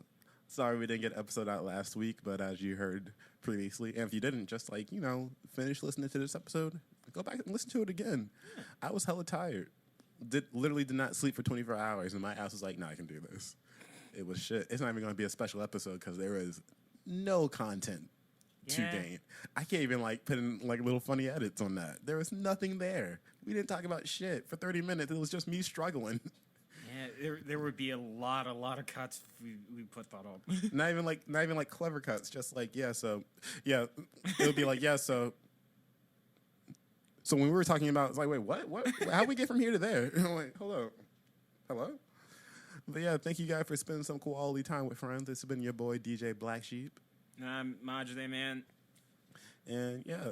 Sorry we didn't get an episode out last week, but as you heard previously, and if you didn't, just like, finish listening to this episode, go back and listen to it again. Yeah. I was hella tired. Literally did not sleep for 24 hours, and my ass was like, nah, I can do this. It was shit. It's not even going to be a special episode because there is no content to gain. I can't even put in little funny edits on that. There was nothing there. We didn't talk about shit for 30 minutes. It was just me struggling. Yeah, there would be a lot of cuts if we put that on. not even clever cuts. Just so it would be so when we were talking about, it's like, wait, what? How we get from here to there? I'm like, hello. But yeah, thank you guys for spending some quality time with friends. This has been your boy DJ Black Sheep. I'm Majide, man. And yeah,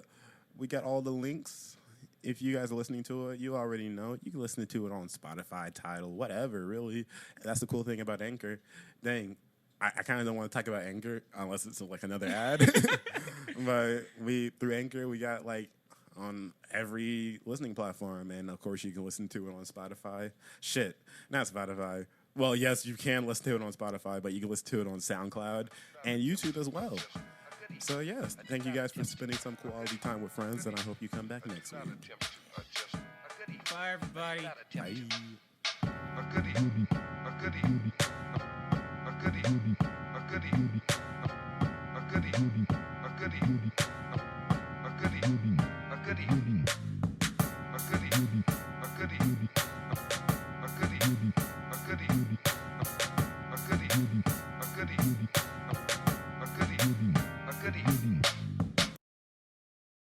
we got all the links. If you guys are listening to it, you already know. You can listen to it on Spotify, Tidal, whatever, really. That's the cool thing about Anchor. Dang, I kind of don't want to talk about Anchor unless it's another ad. But through Anchor, we got on every listening platform. And of course, you can listen to it on Spotify. Shit, not Spotify. Well, yes, you can listen to it on Spotify, but you can listen to it on SoundCloud and YouTube as well. So, yes, thank you guys for spending some quality time with friends, and I hope you come back next week. Bye, everybody. Bye. A goodie.